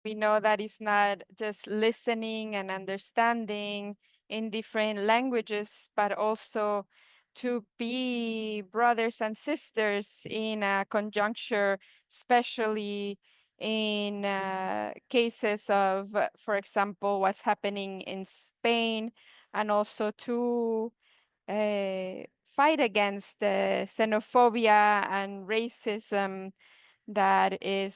We know that it's not just listening and understanding in different languages, but also to be brothers and sisters in a conjuncture, especially in cases of, for example, what's happening in Spain, and also to fight against the xenophobia and racism that is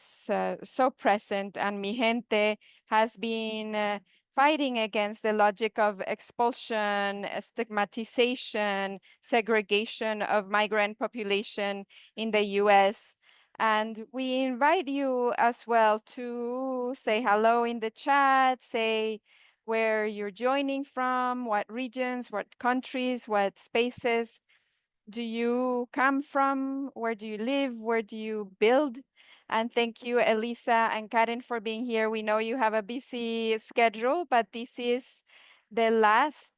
so present. And Mi Gente has been fighting against the logic of expulsion, stigmatization, segregation of migrant population in the US. And we invite you as well to say hello in the chat, say where you're joining from, what regions, what countries, what spaces do you come from, where do you live, where do you build? And thank you, Elisa and Karen, for being here. We know you have a busy schedule, but this is the last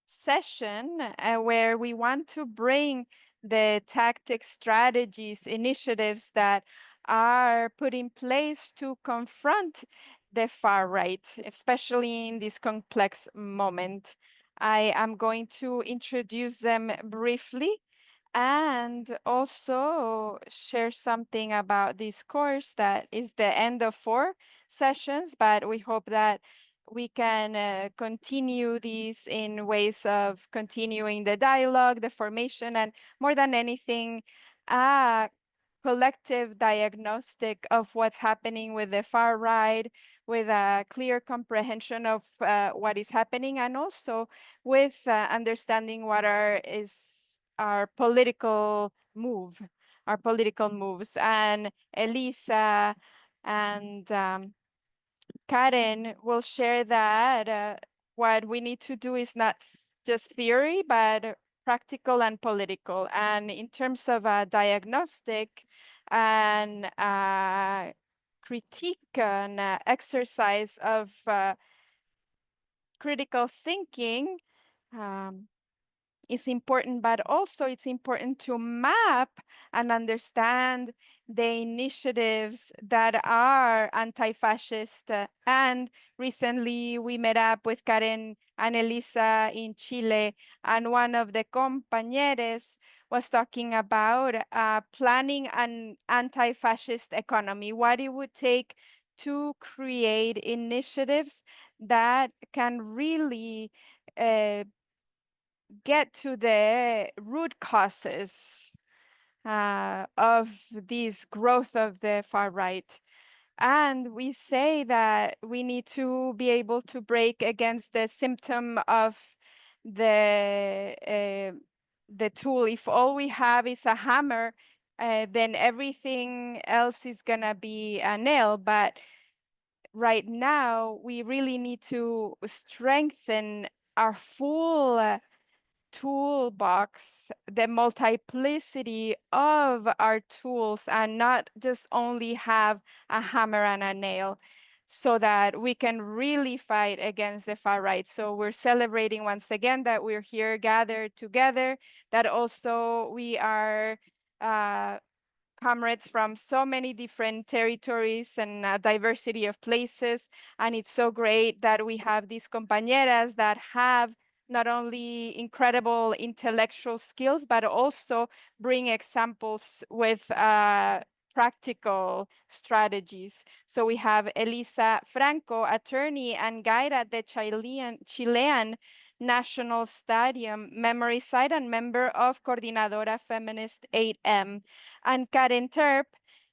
session where we want to bring the tactics, strategies, initiatives that are put in place to confront the far right, especially in this complex moment. I am going to introduce them briefly and also share something about this course that is the end of 4 sessions, but we hope that we can continue these in ways of continuing the dialogue, the formation, and more than anything, a collective diagnostic of what's happening with the far right, with a clear comprehension of what is happening, and also with understanding what is our political moves. And Elisa and Karen will share that what we need to do is not just theory, but practical and political. And in terms of a diagnostic and critique and exercise of critical thinking, is important, but also it's important to map and understand the initiatives that are anti-fascist. And recently we met up with Karen and Elisa in Chile, and one of the compañeros was talking about planning an anti-fascist economy, what it would take to create initiatives that can really get to the root causes of this growth of the far right. And we say that we need to be able to break against the symptom of the tool. If all we have is a hammer, then everything else is gonna be a nail. But right now, we really need to strengthen our full toolbox, the multiplicity of our tools, and not just only have a hammer and a nail, so that we can really fight against the far right. So we're celebrating once again that we're here gathered together, that also we are comrades from so many different territories and a diversity of places. And it's so great that we have these compañeras that have not only incredible intellectual skills, but also bring examples with practical strategies. So we have Elisa Franco, attorney and guide at the Chilean National Stadium Memory Site and member of Coordinadora Feminist 8M, and Caren Tepp,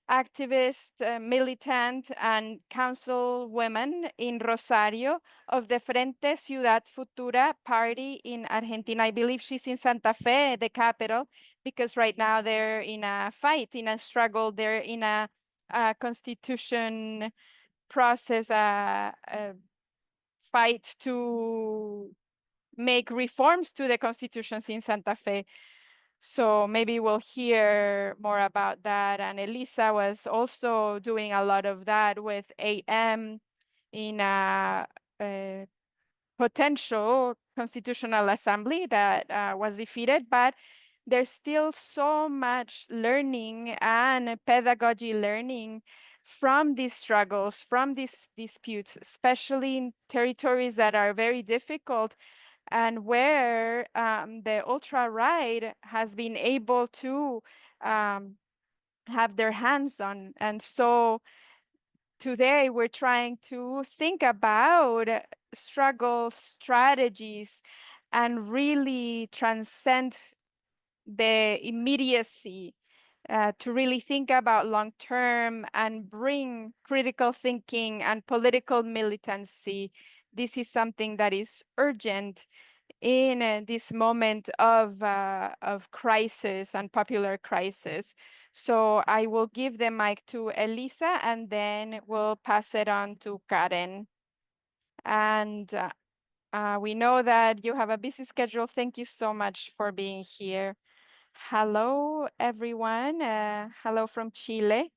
activist, militant, and councilwoman in Rosario of the Frente Ciudad Futura party in Argentina. I believe she's in Santa Fe, the capital, because right now they're in a fight, in a struggle. They're in a constitution process, a fight to make reforms to the constitutions in Santa Fe. So maybe we'll hear more about that. And Elisa was also doing a lot of that with AM in a potential constitutional assembly that was defeated, but there's still so much learning and pedagogy learning from these struggles, from these disputes, especially in territories that are very difficult and where the ultra-right has been able to have their hands on. And so today we're trying to think about struggle strategies and really transcend the immediacy, to really think about long term and bring critical thinking and political militancy. This is something that is urgent in this moment of crisis and popular crisis. So I will give the mic to Elisa and then we'll pass it on to Karen. And we know that you have a busy schedule. Thank you so much for being here. Hello, everyone. Hello from Chile.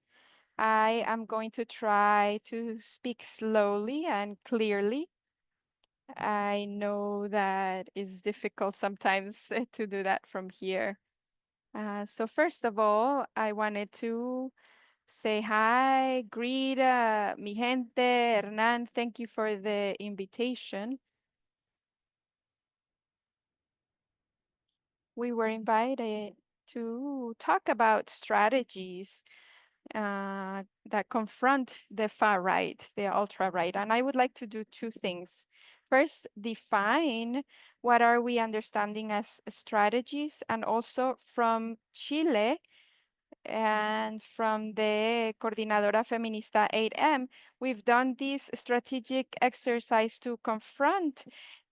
I am going to try to speak slowly and clearly. I know that it's difficult sometimes to do that from here. So first of all, I wanted to say hi, greet mi gente, Hernan. Thank you for the invitation. We were invited to talk about strategies that confront the far right, the ultra right. And I would like to do two things. First, define what are we understanding as strategies, and also from Chile and from the Coordinadora Feminista 8M, we've done this strategic exercise to confront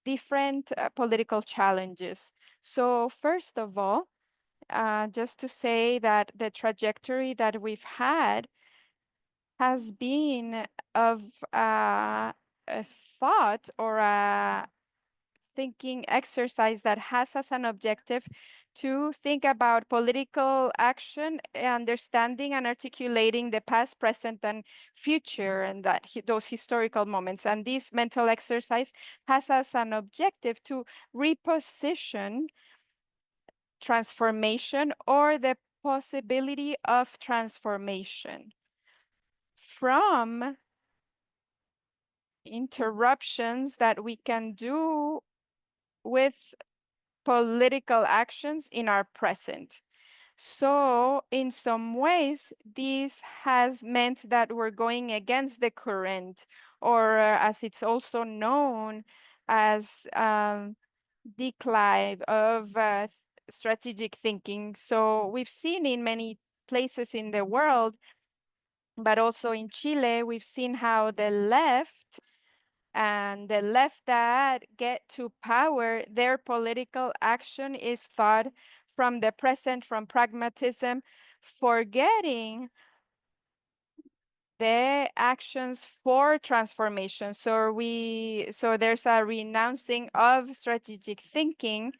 different political challenges. So first of all, just to say that the trajectory that we've had has been of a thought or a thinking exercise that has as an objective to think about political action, understanding and articulating the past, present, and future, and that those historical moments. And this mental exercise has as an objective to reposition transformation or the possibility of transformation from interruptions that we can do with political actions in our present. So in some ways, this has meant that we're going against the current, or as it's also known as decline of strategic thinking. So we've seen in many places in the world, but also in Chile, we've seen how the left and the left that get to power, their political action is thought from the present, from pragmatism, forgetting the actions for transformation. So there's a renouncing of strategic thinking,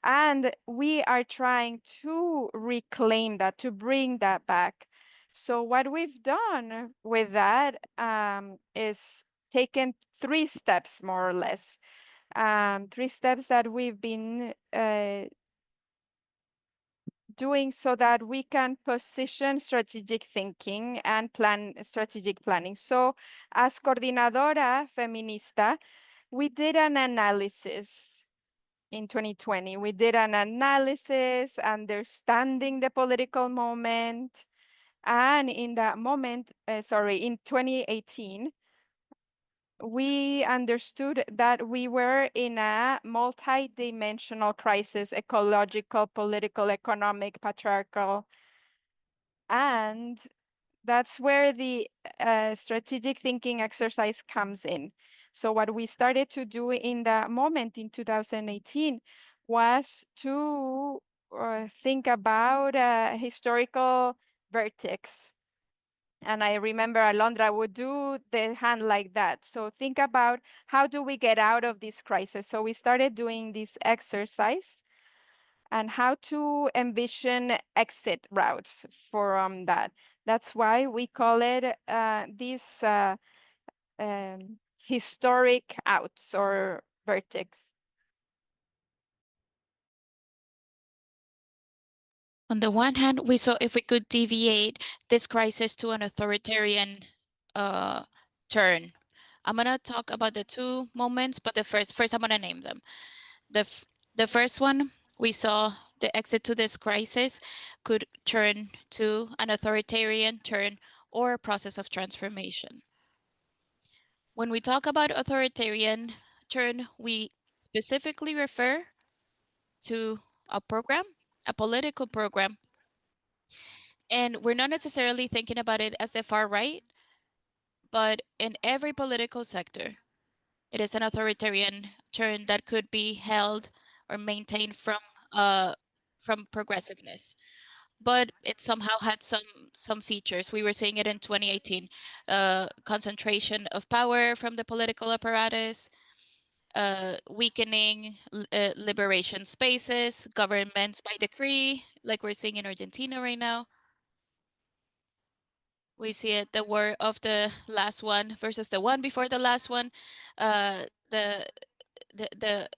and we are trying to reclaim that, to bring that back. So what we've done with that is taken three steps, more or less. Three steps that we've been doing so that we can position strategic thinking and plan strategic planning. So as Coordinadora Feminista, we did an analysis in 2020. We did an analysis, understanding the political moment. And in that moment, in 2018, we understood that we were in a multi-dimensional crisis, ecological, political, economic, patriarchal. And that's where the strategic thinking exercise comes in. So what we started to do in that moment in 2018 was to think about a historical vertex. And I remember Alondra would do the hand like that. So think about how do we get out of this crisis? So we started doing this exercise and how to envision exit routes from that. That's why we call it this historic outs or vertex. On the one hand, we saw if we could deviate this crisis to an authoritarian uh, turn. I'm gonna talk about the two moments, but the first I'm gonna name them. The f- the first one, we saw the exit to this crisis could turn to an authoritarian turn or a process of transformation. When we talk about authoritarian turn, we specifically refer to a program, a political program, and we're not necessarily thinking about it as the far right, but in every political sector, it is an authoritarian turn that could be held or maintained from progressiveness. But it somehow had some features. We were seeing it in 2018, concentration of power from the political apparatus, weakening liberation spaces, governments by decree, like we're seeing in Argentina right now. We see it, the war of the last one versus the one before the last one. The the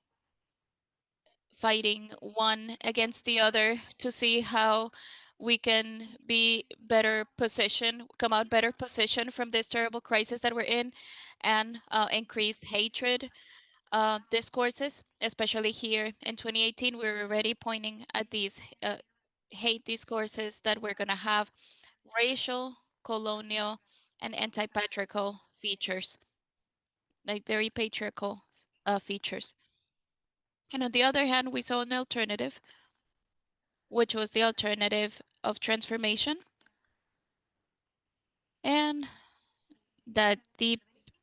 fighting one against the other to see how we can be better positioned, come out better positioned from this terrible crisis that we're in, and increased hatred discourses, especially here in 2018. We're already pointing at these hate discourses that we're going to have racial, colonial, and anti-patriarchal features, like very patriarchal features. And on the other hand, we saw an alternative, which was the alternative of transformation, and that deep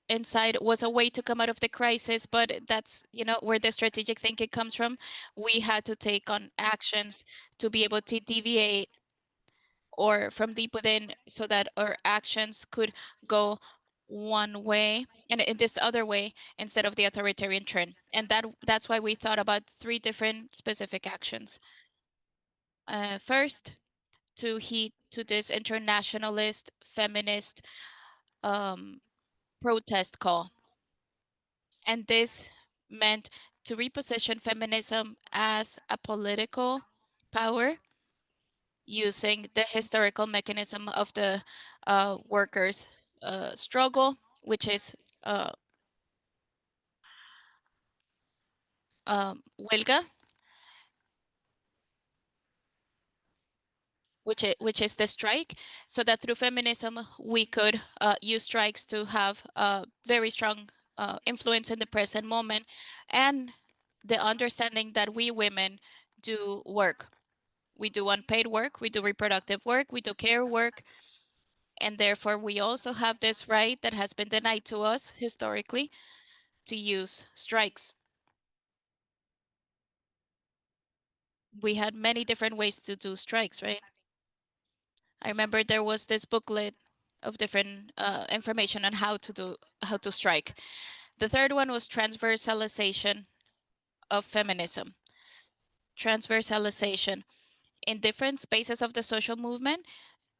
inside was a way to come out of the crisis. But that's, where the strategic thinking comes from. We had to take on actions to be able to deviate or from deep within so that our actions could go one way and in this other way instead of the authoritarian trend. And that's why we thought about three different specific actions. First, to heed to this internationalist feminist um, protest call. And this meant to reposition feminism as a political power using the historical mechanism of the workers' struggle, which is huelga, which is the strike, so that through feminism we could use strikes to have very strong influence in the present moment, and the understanding that we women do work. We do unpaid work, we do reproductive work, we do care work, and therefore we also have this right that has been denied to us historically to use strikes. We had many different ways to do strikes, right? I remember there was this booklet of different information on how to strike. The third one was transversalization of feminism. Transversalization in different spaces of the social movement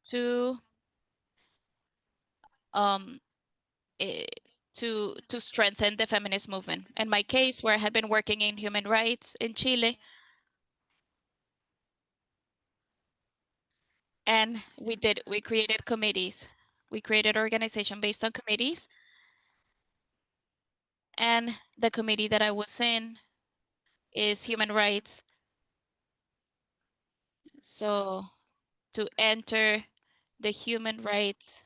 to um eh, to strengthen the feminist movement. In my case, where I had been working in human rights in Chile, and we created committees. We created organization based on committees, and the committee that I was in is human rights. So to enter the human rights,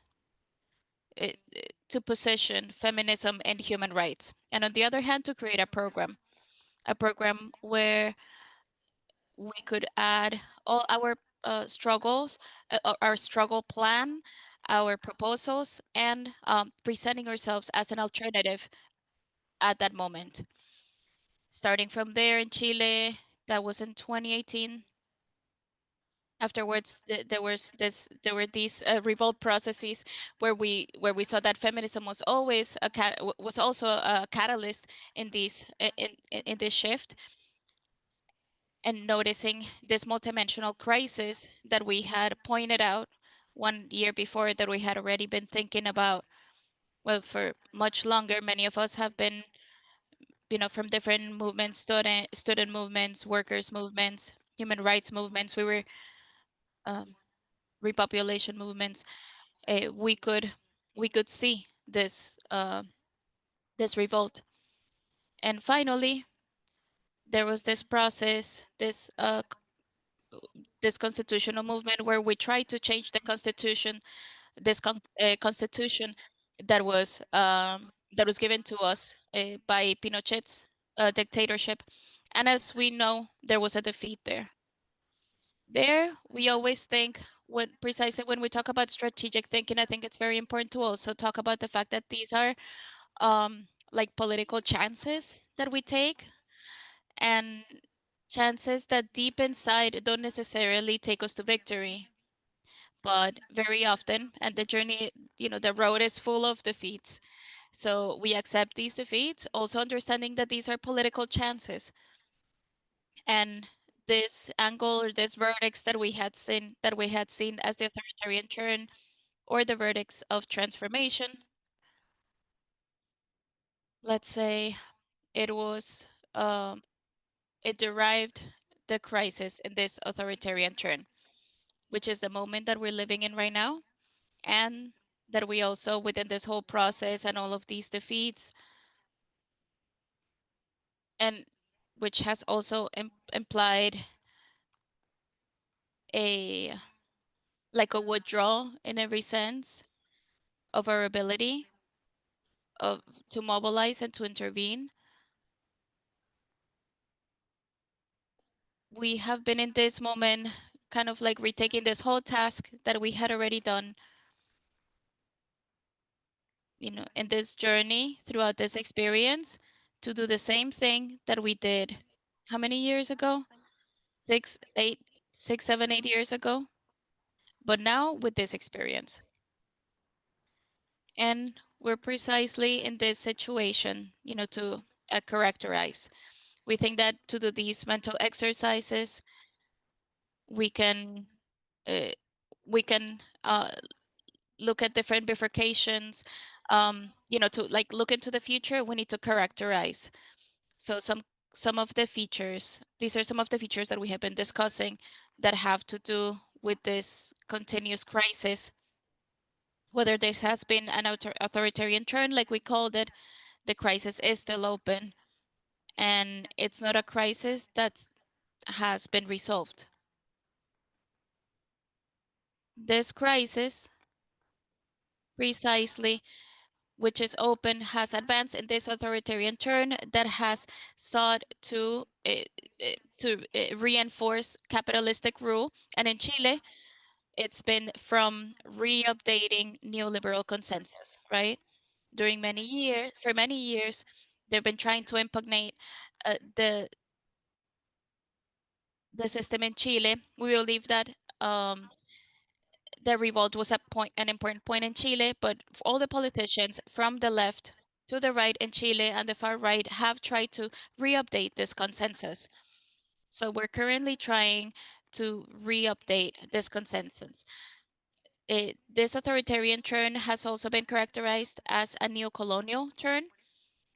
to position feminism and human rights, and on the other hand, to create a program where we could add all our struggles, our struggle plan, our proposals, and presenting ourselves as an alternative at that moment. Starting from there in Chile, that was in 2018. Afterwards, there were these revolt processes where we saw that feminism was always was also a catalyst in in this shift, and noticing this multidimensional crisis that we had pointed out 1 year before, that we had already been thinking about, well, for much longer. Many of us have been, from different movements, student movements, workers movements, human rights movements. We were um, repopulation movements, we could see this revolt. And finally, there was this process, this constitutional movement where we tried to change the constitution, constitution that was given to us by Pinochet's dictatorship. And as we know, there was a defeat there. There, we always think when precisely when we talk about strategic thinking, I think it's very important to also talk about the fact that these are like political chances that we take, and chances that deep inside don't necessarily take us to victory, but very often, and the journey, the road is full of defeats. So we accept these defeats, also understanding that these are political chances. And this angle or this verdicts that we had seen as the authoritarian turn or the verdicts of transformation, let's say it was it derived the crisis in this authoritarian turn, which is the moment that we're living in right now, and that we also, within this whole process and all of these defeats, and which has also implied a like a withdrawal in every sense of our ability of to mobilize and to intervene. We have been in this moment kind of like retaking this whole task that we had already done, in this journey throughout this experience, to do the same thing that we did how many years ago? 7, 8 years ago, but now with this experience. And we're precisely in this situation, to characterize. We think that to do these mental exercises, we can uh, we can look at different bifurcations. To like look into the future, we need to characterize. So some of the features, these are some of the features that we have been discussing that have to do with this continuous crisis, whether this has been an authoritarian turn, like we called it. The crisis is still open, and it's not a crisis that has been resolved. This crisis, precisely, which is open, has advanced in this authoritarian turn that has sought to reinforce capitalistic rule. And in Chile, it's been from re-updating neoliberal consensus, right? For many years, they've been trying to impregnate the system in Chile. We believe that the revolt was an important point in Chile, but all the politicians from the left to the right in Chile and the far right have tried to re-update this consensus. So we're currently trying to re-update this consensus. This authoritarian turn has also been characterized as a neo-colonial turn,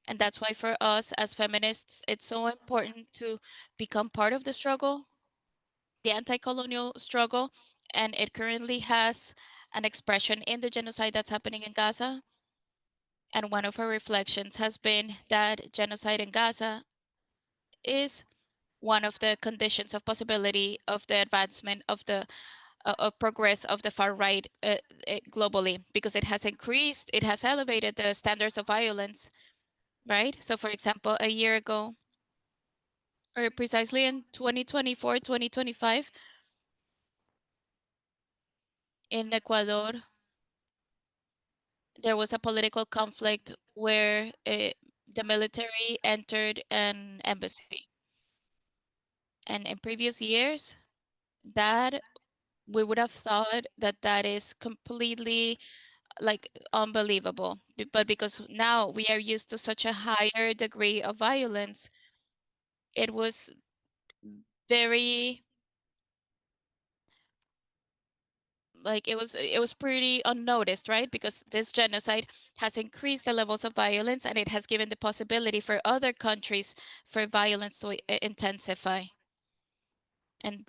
and that's why for us as feminists, it's so important to become part of the struggle, the anti-colonial struggle, and it currently has an expression in the genocide that's happening in Gaza. And one of our reflections has been that genocide in Gaza is one of the conditions of possibility of the advancement of progress of the far right globally, because it has elevated the standards of violence, right? So, for example, a year ago, or precisely in 2024, 2025, in Ecuador, there was a political conflict where the military entered an embassy. And in previous years, that we would have thought that that is completely like unbelievable. But because now we are used to such a higher degree of violence, it was very it was pretty unnoticed, right? Because this genocide has increased the levels of violence, and it has given the possibility for other countries for violence to intensify. And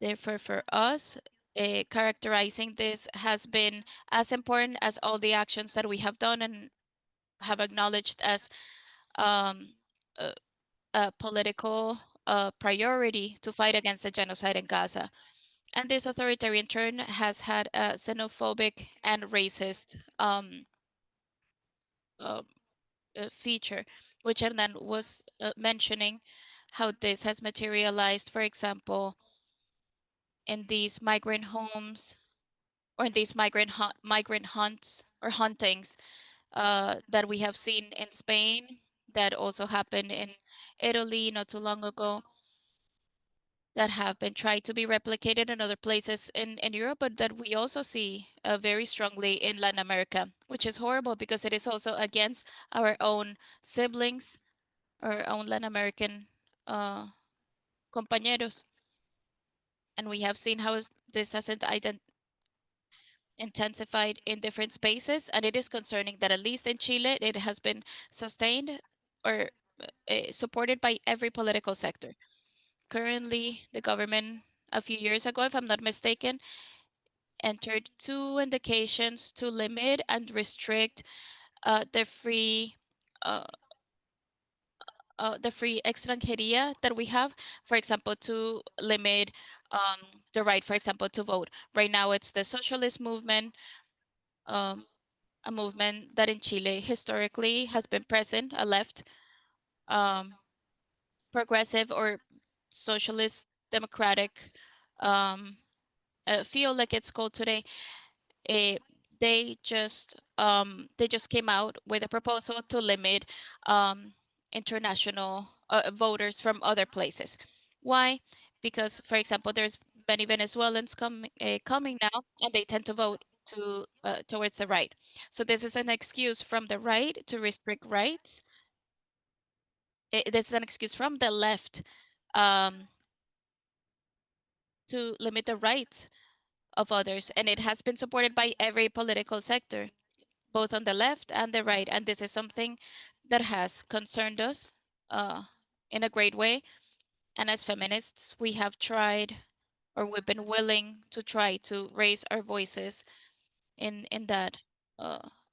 therefore, for us, characterizing this has been as important as all the actions that we have done and have acknowledged as um, a, a political priority to fight against the genocide in Gaza. And this authoritarian turn has had a xenophobic and racist uh, feature, which Hernan was mentioning, how this has materialized, for example, in these migrant homes or in these migrant hunts or huntings that we have seen in Spain, that also happened in Italy not too long ago, that have been tried to be replicated in other places in Europe, but that we also see very strongly in Latin America, which is horrible because it is also against our own siblings, our own Latin American uh, compañeros. And we have seen how this has intensified in different spaces, and it is concerning that at least in Chile it has been sustained or supported by every political sector. Currently, the government, a few years ago, if I'm not mistaken, entered two indications to limit and restrict the uh, free extranjería that we have. For example, to limit the right, for example, to vote. Right now, it's the socialist movement, um, a movement that in Chile historically has been present, a left, um, progressive or socialist democratic um, feel like it's called today. eh, they just came out with a proposal to limit international voters from other places. Why? Because, for example, there's many Venezuelans coming now, and they tend to vote towards the right. So this is an excuse from the right to restrict rights. This is an excuse from the left um, to limit the rights of others, and it has been supported by every political sector, both on the left and the right. And this is something that has concerned us uh, in a great way. And as feminists, we have tried, or we've been willing to try to raise our voices in that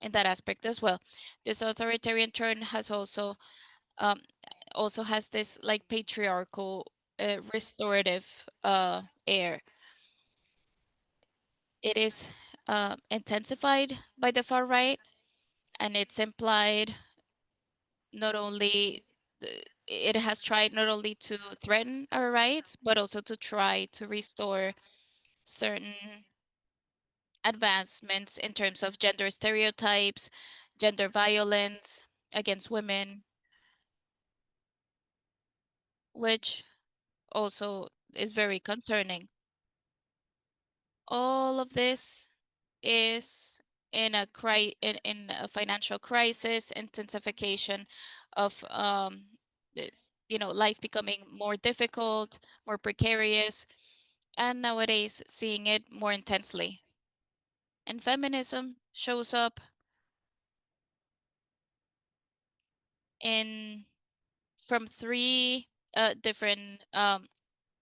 aspect as well. This authoritarian turn has um, also has this like patriarchal restorative air. It is intensified by the far right, and it's implied not only it has tried not only to threaten our rights, but also to try to restore certain advancements in terms of gender stereotypes, gender violence against women, which also is very concerning. All of this is in a financial crisis, intensification of the- life becoming more difficult, more precarious, and nowadays seeing it more intensely. And feminism shows up in from three different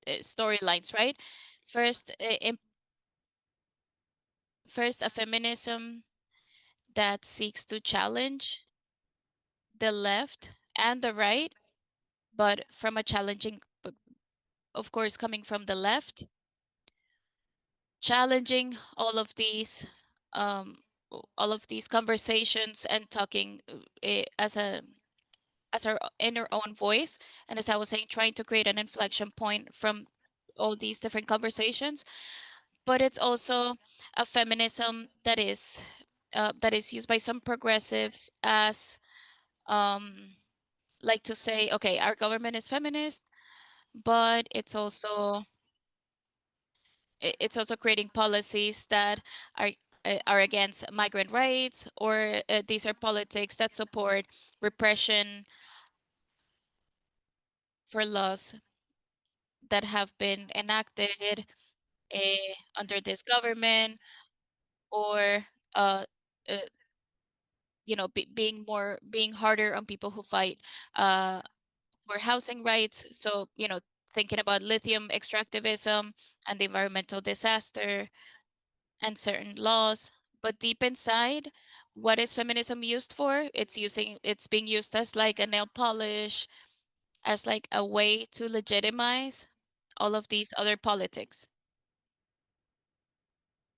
storylines, right? First, first a feminism that seeks to challenge the left and the right, but from a challenging, but of course, coming from the left, challenging um, all of these conversations and talking as our in our own voice, and as I was saying, trying to create an inflection point from all these different conversations. But it's also a feminism that is used by some progressives as like to say, okay, our government is feminist, but it's also creating policies that are are against migrant rights, or these are politics that support repression for laws that have been enacted under this government, or uh, uh, being harder on people who fight uh, for housing rights. So thinking about lithium extractivism and the environmental disaster and certain laws. But deep inside, what is feminism used for? It's being used as like a nail polish, as like a way to legitimize all of these other politics.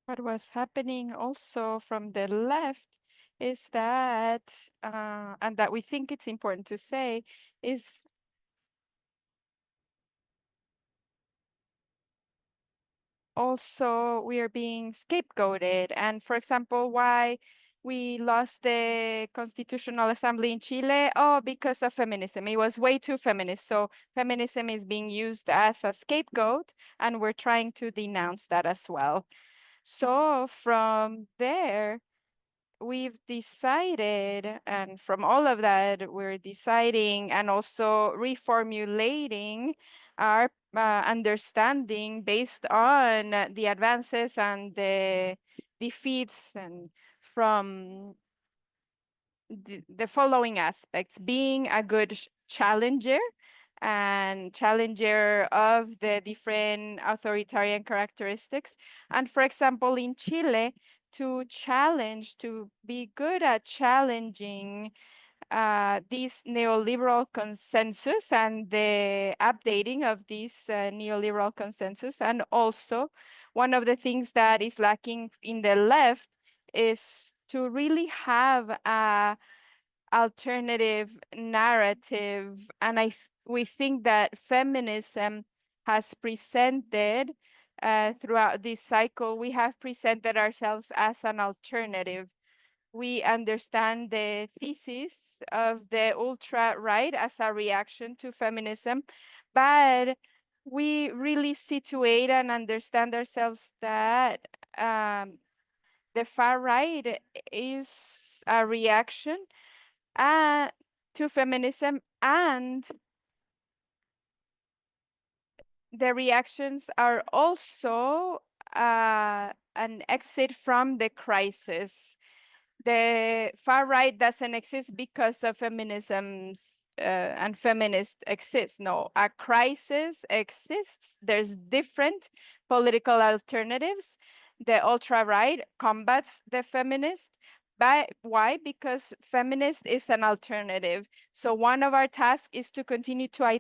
What was happening also from the left is that, and that we think it's important to say, is also we are being scapegoated. And for example, why we lost the Constitutional Assembly in Chile? Oh, because of feminism. It was way too feminist. So feminism is being used as a scapegoat, and we're trying to denounce that as well. So from there, we've decided, and from all of that, we're deciding and also reformulating our understanding based on the advances and the defeats, and from the following aspects: being a good challenger and challenger of the different authoritarian characteristics. And for example, in Chile, to challenge, to be good at challenging this neoliberal consensus and the updating of this neoliberal consensus. And also, one of the things that is lacking in the left is to really have a alternative narrative. And we think that feminism has presented throughout this cycle, we have presented ourselves as an alternative. We understand the thesis of the ultra-right as a reaction to feminism, but we really situate and understand ourselves that the far right is a reaction to feminism, and the reactions are also an exit from the crisis. The far right doesn't exist because of feminism's and feminists exist. No, a crisis exists. There's different political alternatives. The ultra right combats the feminist. Why? Because feminist is an alternative. So one of our tasks is to continue to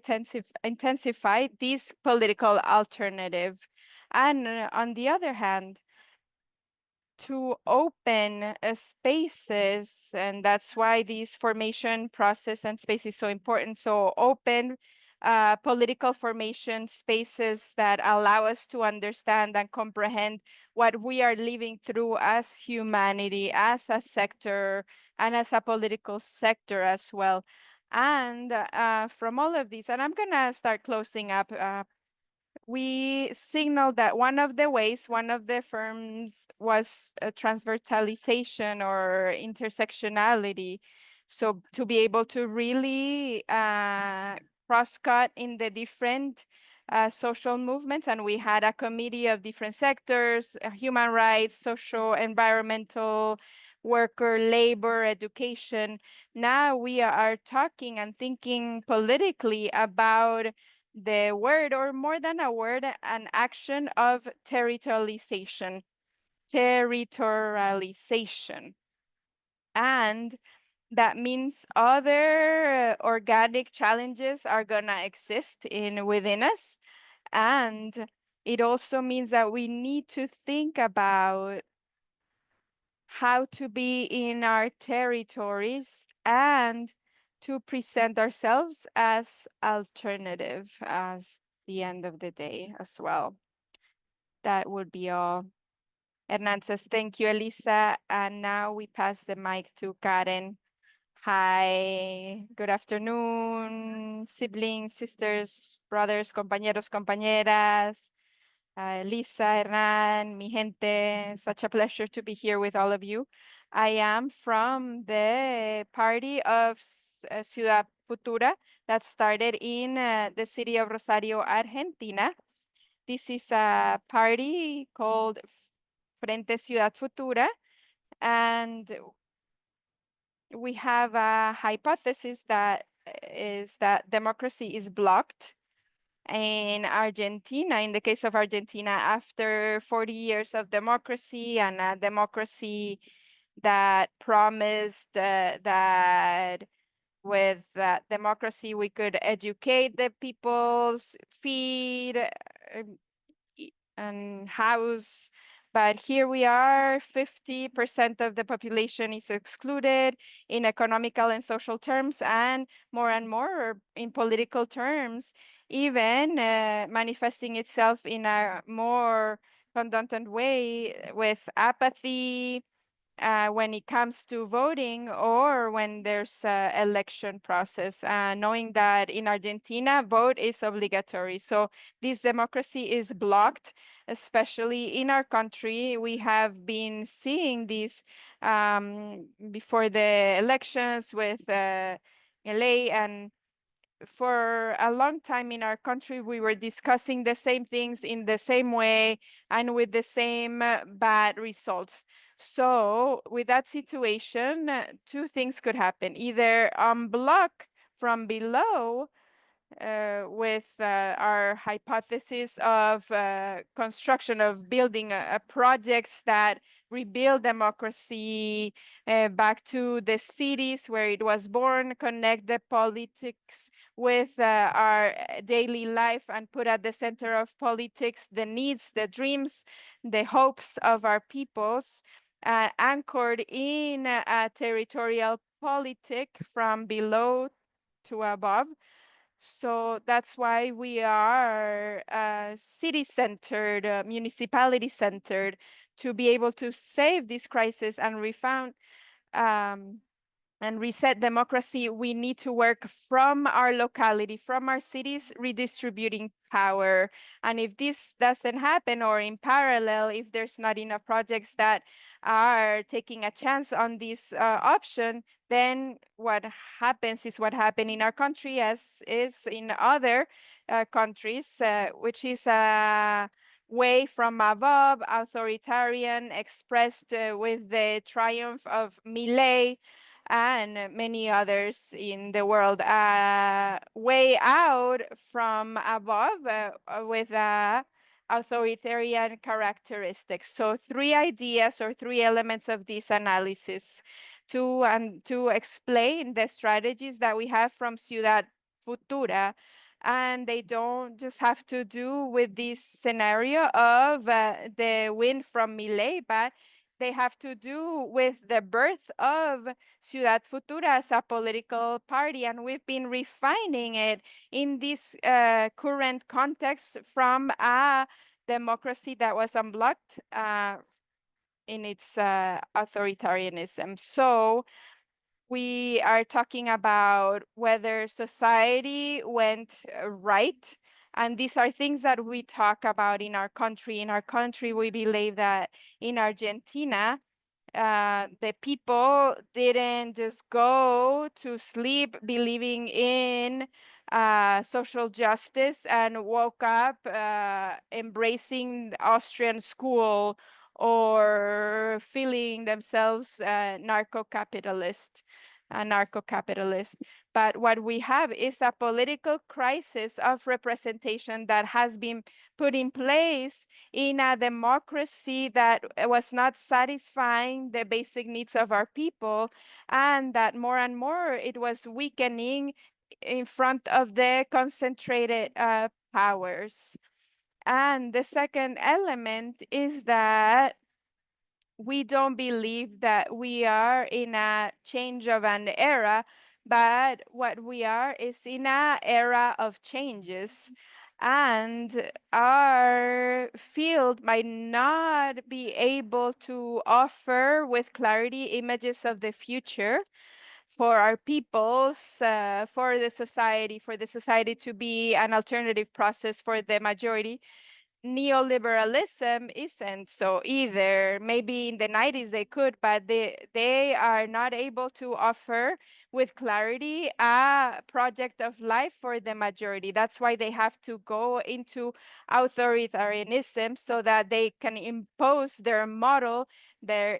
intensify this political alternative. And on the other hand, to open spaces, and that's why this formation process and space is so important. So open political formation spaces that allow us to understand and comprehend what we are living through as humanity, as a sector, and as a political sector as well. And from all of these, and I'm gonna start closing up, we signaled that one of the ways, one of the firms was transversalization or intersectionality. So to be able to really cross-cut in the different social movements. And we had a committee of different sectors, human rights, social, environmental, worker, labor, education. Now we are talking and thinking politically about the word, or more than a word, an action of territorialization. Territorialization. And that means other organic challenges are gonna exist within us. And it also means that we need to think about how to be in our territories and to present ourselves as alternative as the end of the day as well. That would be all. Hernan says, thank you, Elisa. And now we pass the mic to Karen. Hi, good afternoon, siblings, sisters, brothers, compañeros, compañeras. Lisa, Hernan, mi gente, such a pleasure to be here with all of you. I am from the party of Ciudad Futura that started in the city of Rosario, Argentina. This is a party called Frente Ciudad Futura, and we have a hypothesis that is that democracy is blocked In Argentina, in the case of Argentina, after 40 years of democracy and a democracy that promised that with democracy we could educate the peoples, feed, and house. But here we are, 50% of the population is excluded in economical and social terms, and more in political terms, even manifesting itself in a more conductant way with apathy, when it comes to voting or when there's a election process, knowing that in Argentina, vote is obligatory. So this democracy is blocked, especially in our country. We have been seeing this before the elections with LA, and for a long time in our country, we were discussing the same things in the same way and with the same bad results. So with that situation, two things could happen. Either unblock from below with our hypothesis of construction of building projects that rebuild democracy back to the cities where it was born, connect the politics with our daily life, and put at the center of politics the needs, the dreams, the hopes of our peoples, anchored in a territorial politic from below to above. So that's why we are city-centered, municipality-centered, to be able to save this crisis and refound and reset democracy. We need to work from our locality, from our cities, redistributing power. And if this doesn't happen, or in parallel, if there's not enough projects that are taking a chance on this option, then what happens is what happened in our country, as is in other countries, which is a way from above, authoritarian, expressed with the triumph of Millet and many others in the world. Way out from above with authoritarian characteristics. So three ideas or three elements of this analysis to explain the strategies that we have from Ciudad Futura. And they don't just have to do with this scenario of the win from Milei, but they have to do with the birth of Ciudad Futura as a political party. And we've been refining it in this current context from a democracy that was unblocked in its authoritarianism. So we are talking about whether society went right. And these are things that we talk about in our country. In our country, we believe that in Argentina, the people didn't just go to sleep believing in social justice and woke up embracing the Austrian school or feeling themselves narco-capitalist. But what we have is a political crisis of representation that has been put in place in a democracy that was not satisfying the basic needs of our people, and that more and more it was weakening in front of the concentrated powers. And the second element is that we don't believe that we are in a change of an era, but what we are is in an era of changes. And our field might not be able to offer with clarity images of the future for our peoples, for the society to be an alternative process for the majority. neoliberalism isn't so either. Maybe in the 90s they could, but they are not able to offer with clarity a project of life for the majority. That's why they have to go into authoritarianism so that they can impose their model, their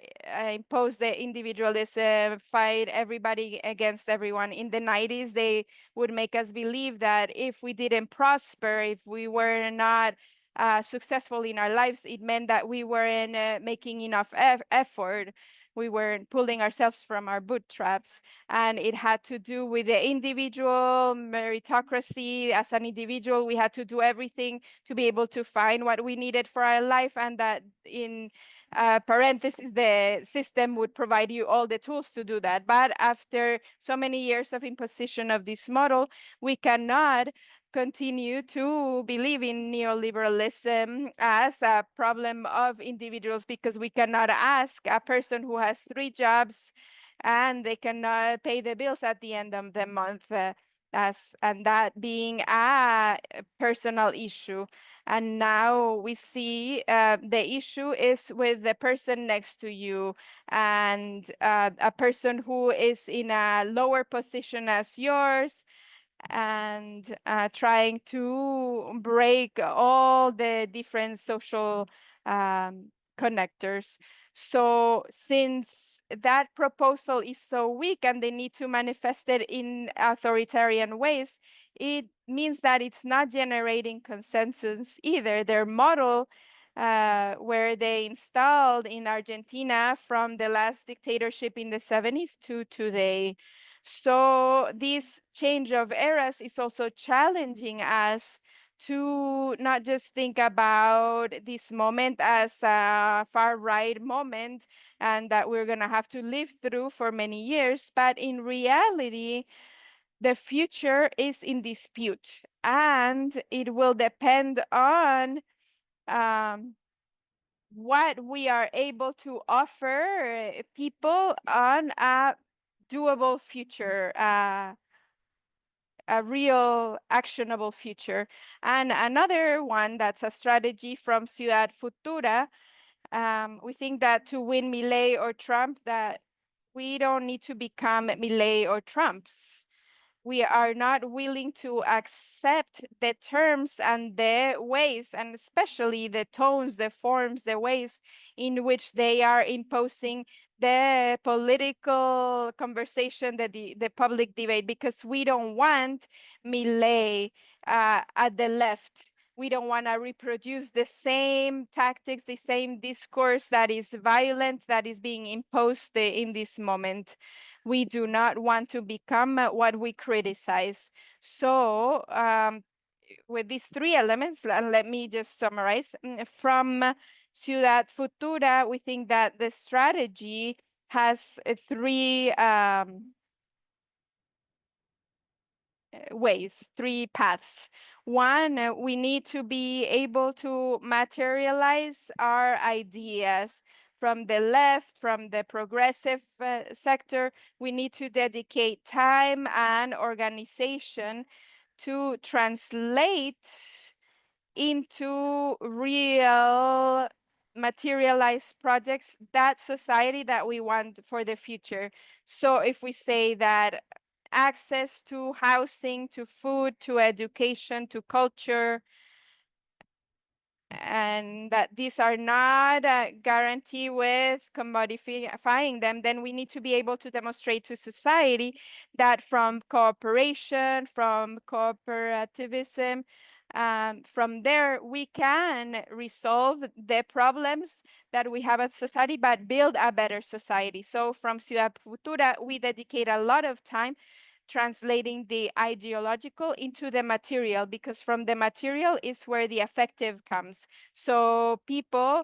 impose the individualism, fight everybody against everyone. In the 90s, they would make us believe that if we didn't prosper, if we were not successful in our lives, it meant that we weren't making enough effort. We weren't pulling ourselves from our bootstraps. And it had to do with the individual meritocracy. As an individual, we had to do everything to be able to find what we needed for our life, and that in parentheses, the system would provide you all the tools to do that. But after so many years of imposition of this model, we cannot continue to believe in neoliberalism as a problem of individuals, because we cannot ask a person who has 3 jobs and they cannot pay the bills at the end of the month, and that being a personal issue. And now we see the issue is with the person next to you, and a person who is in a lower position as yours, and trying to break all the different social connectors. So since that proposal is so weak and they need to manifest it in authoritarian ways, it means that it's not generating consensus either. Their model, where they installed in Argentina from the last dictatorship in the 70s to today. So this change of eras is also challenging us to not just think about this moment as a far right moment and that we're going to have to live through for many years, but in reality, the future is in dispute, and it will depend on what we are able to offer people on a doable future, a real actionable future. And another one that's a strategy from Ciudad Futura, we think that to win Milei or Trump, that we don't need to become Milei or Trumps. We are not willing to accept the terms and the ways, and especially the tones, the forms, the ways in which they are imposing the political conversation, the public debate, because we don't want Milei at the left. We don't want to reproduce the same tactics, the same discourse that is violent, that is being imposed in this moment. We do not want to become what we criticize. So with these 3 elements, let me just summarize. From Ciudad Futura, we think that the strategy has 3 ways, 3 paths. One, we need to be able to materialize our ideas. From the left, from the progressive sector, we need to dedicate time and organization to translate into real materialized projects that society that we want for the future. So if we say that access to housing, to food, to education, to culture, and that these are not guaranteed with commodifying them, then we need to be able to demonstrate to society that from cooperation, from cooperativism, from there we can resolve the problems that we have as society, but build a better society. So from Ciudad Futura, we dedicate a lot of time translating the ideological into the material, because from the material is where the effective comes. So people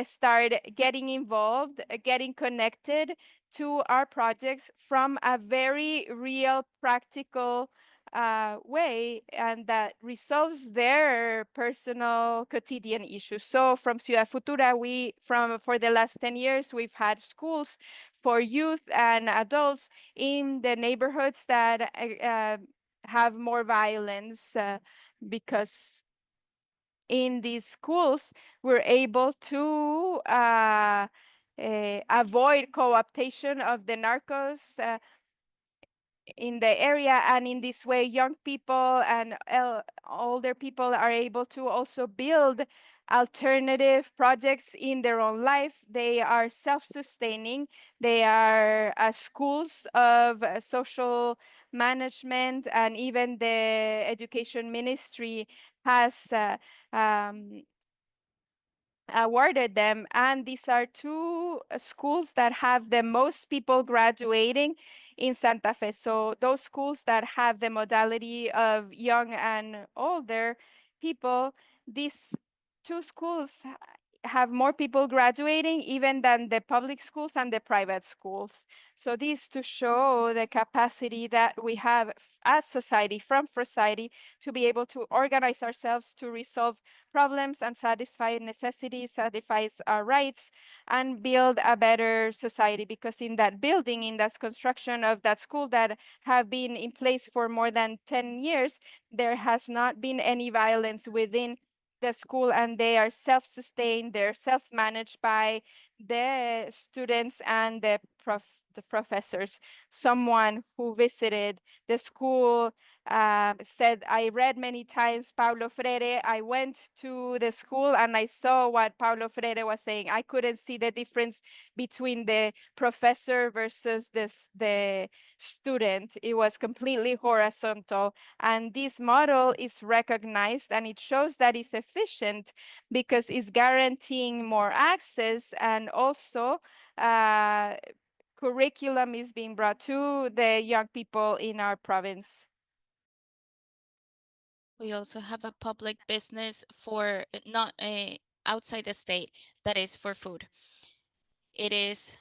start getting involved, getting connected to our projects from a very real, practical way, and that resolves their personal quotidian issues. So from Ciudad Futura, for the last 10 years, we've had schools for youth and adults in the neighborhoods that have more violence, because in these schools, we're able to avoid co-optation of the narcos in the area. And in this way, young people and older people are able to also build alternative projects in their own life. They are self-sustaining. They are schools of social management, and even the education ministry has awarded them. And these are two schools that have the most people graduating in Santa Fe. So those schools that have the modality of young and older people, these two schools have more people graduating even than the public schools and the private schools. So this to show the capacity that we have as society, from society, to be able to organize ourselves to resolve problems and satisfy necessities, satisfies our rights, and build a better society. Because in that building, in that construction of that school that have been in place for more than 10 years, there has not been any violence within the school, and they are self-sustained, they're self-managed by the students and the professors. Someone who visited the school said, I read many times Paulo Freire. I went to the school and I saw what Paulo Freire was saying. I couldn't see the difference between the professor versus the student. It was completely horizontal. And this model is recognized, and it shows that it's efficient because it's guaranteeing more access, and also curriculum is being brought to the young people in our province. We also have a public business for not outside the state that is for food. It is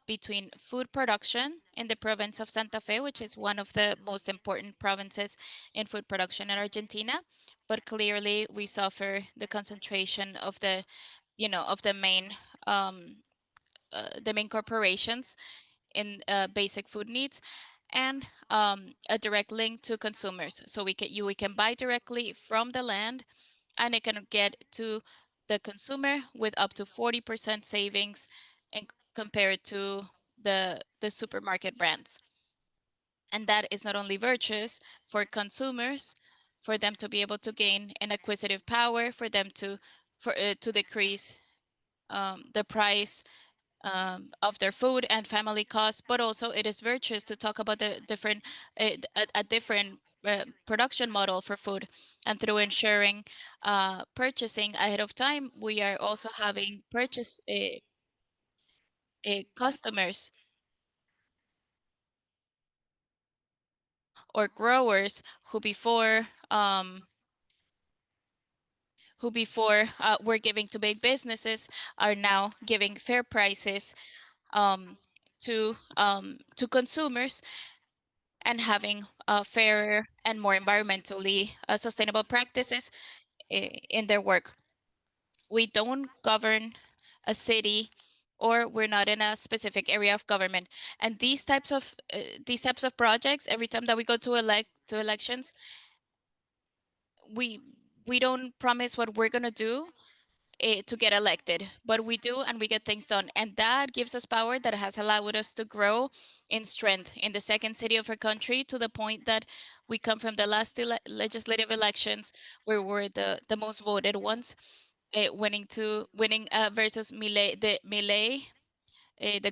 between food production in the province of Santa Fe, which is one of the most important provinces in food production in Argentina. But clearly, we suffer the concentration of the, of the main corporations in basic food needs, and a direct link to consumers. So we can buy directly from the land, and it can get to the consumer with up to 40% savings and compared to the supermarket brands. And that is not only virtuous for consumers, for them to be able to gain an acquisitive power, for them to decrease the price of their food and family costs, but also it is virtuous to talk about the different a different production model for food. And through ensuring purchasing ahead of time, we are also having purchase customers or growers who before were giving to big businesses are now giving fair prices um, to consumers, and having fairer and more environmentally sustainable practices in their work. We don't govern a city, or we're not in a specific area of government. And these types of projects, every time that we go to elections, we we don't promise what we're gonna do to get elected, but we do, and we get things done. And that gives us power that has allowed us to grow in strength in the second city of our country, to the point that we come from the last legislative elections where we're the most voted ones, winning versus the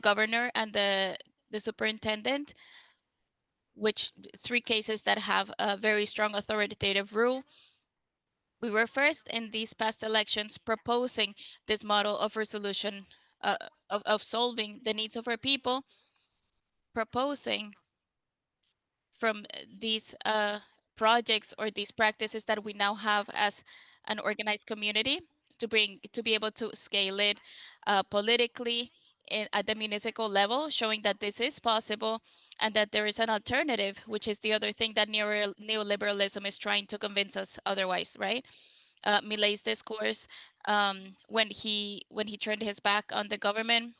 governor and the superintendent, which three cases that have a very strong authoritative rule. We were first in these past elections proposing this model of resolution, of solving the needs of our people, proposing from these projects or these practices that we now have as an organized community, to be able to scale it politically at the municipal level, showing that this is possible and that there is an alternative, which is the other thing that neoliberalism is trying to convince us otherwise, right? Milei's discourse, when he turned his back on the government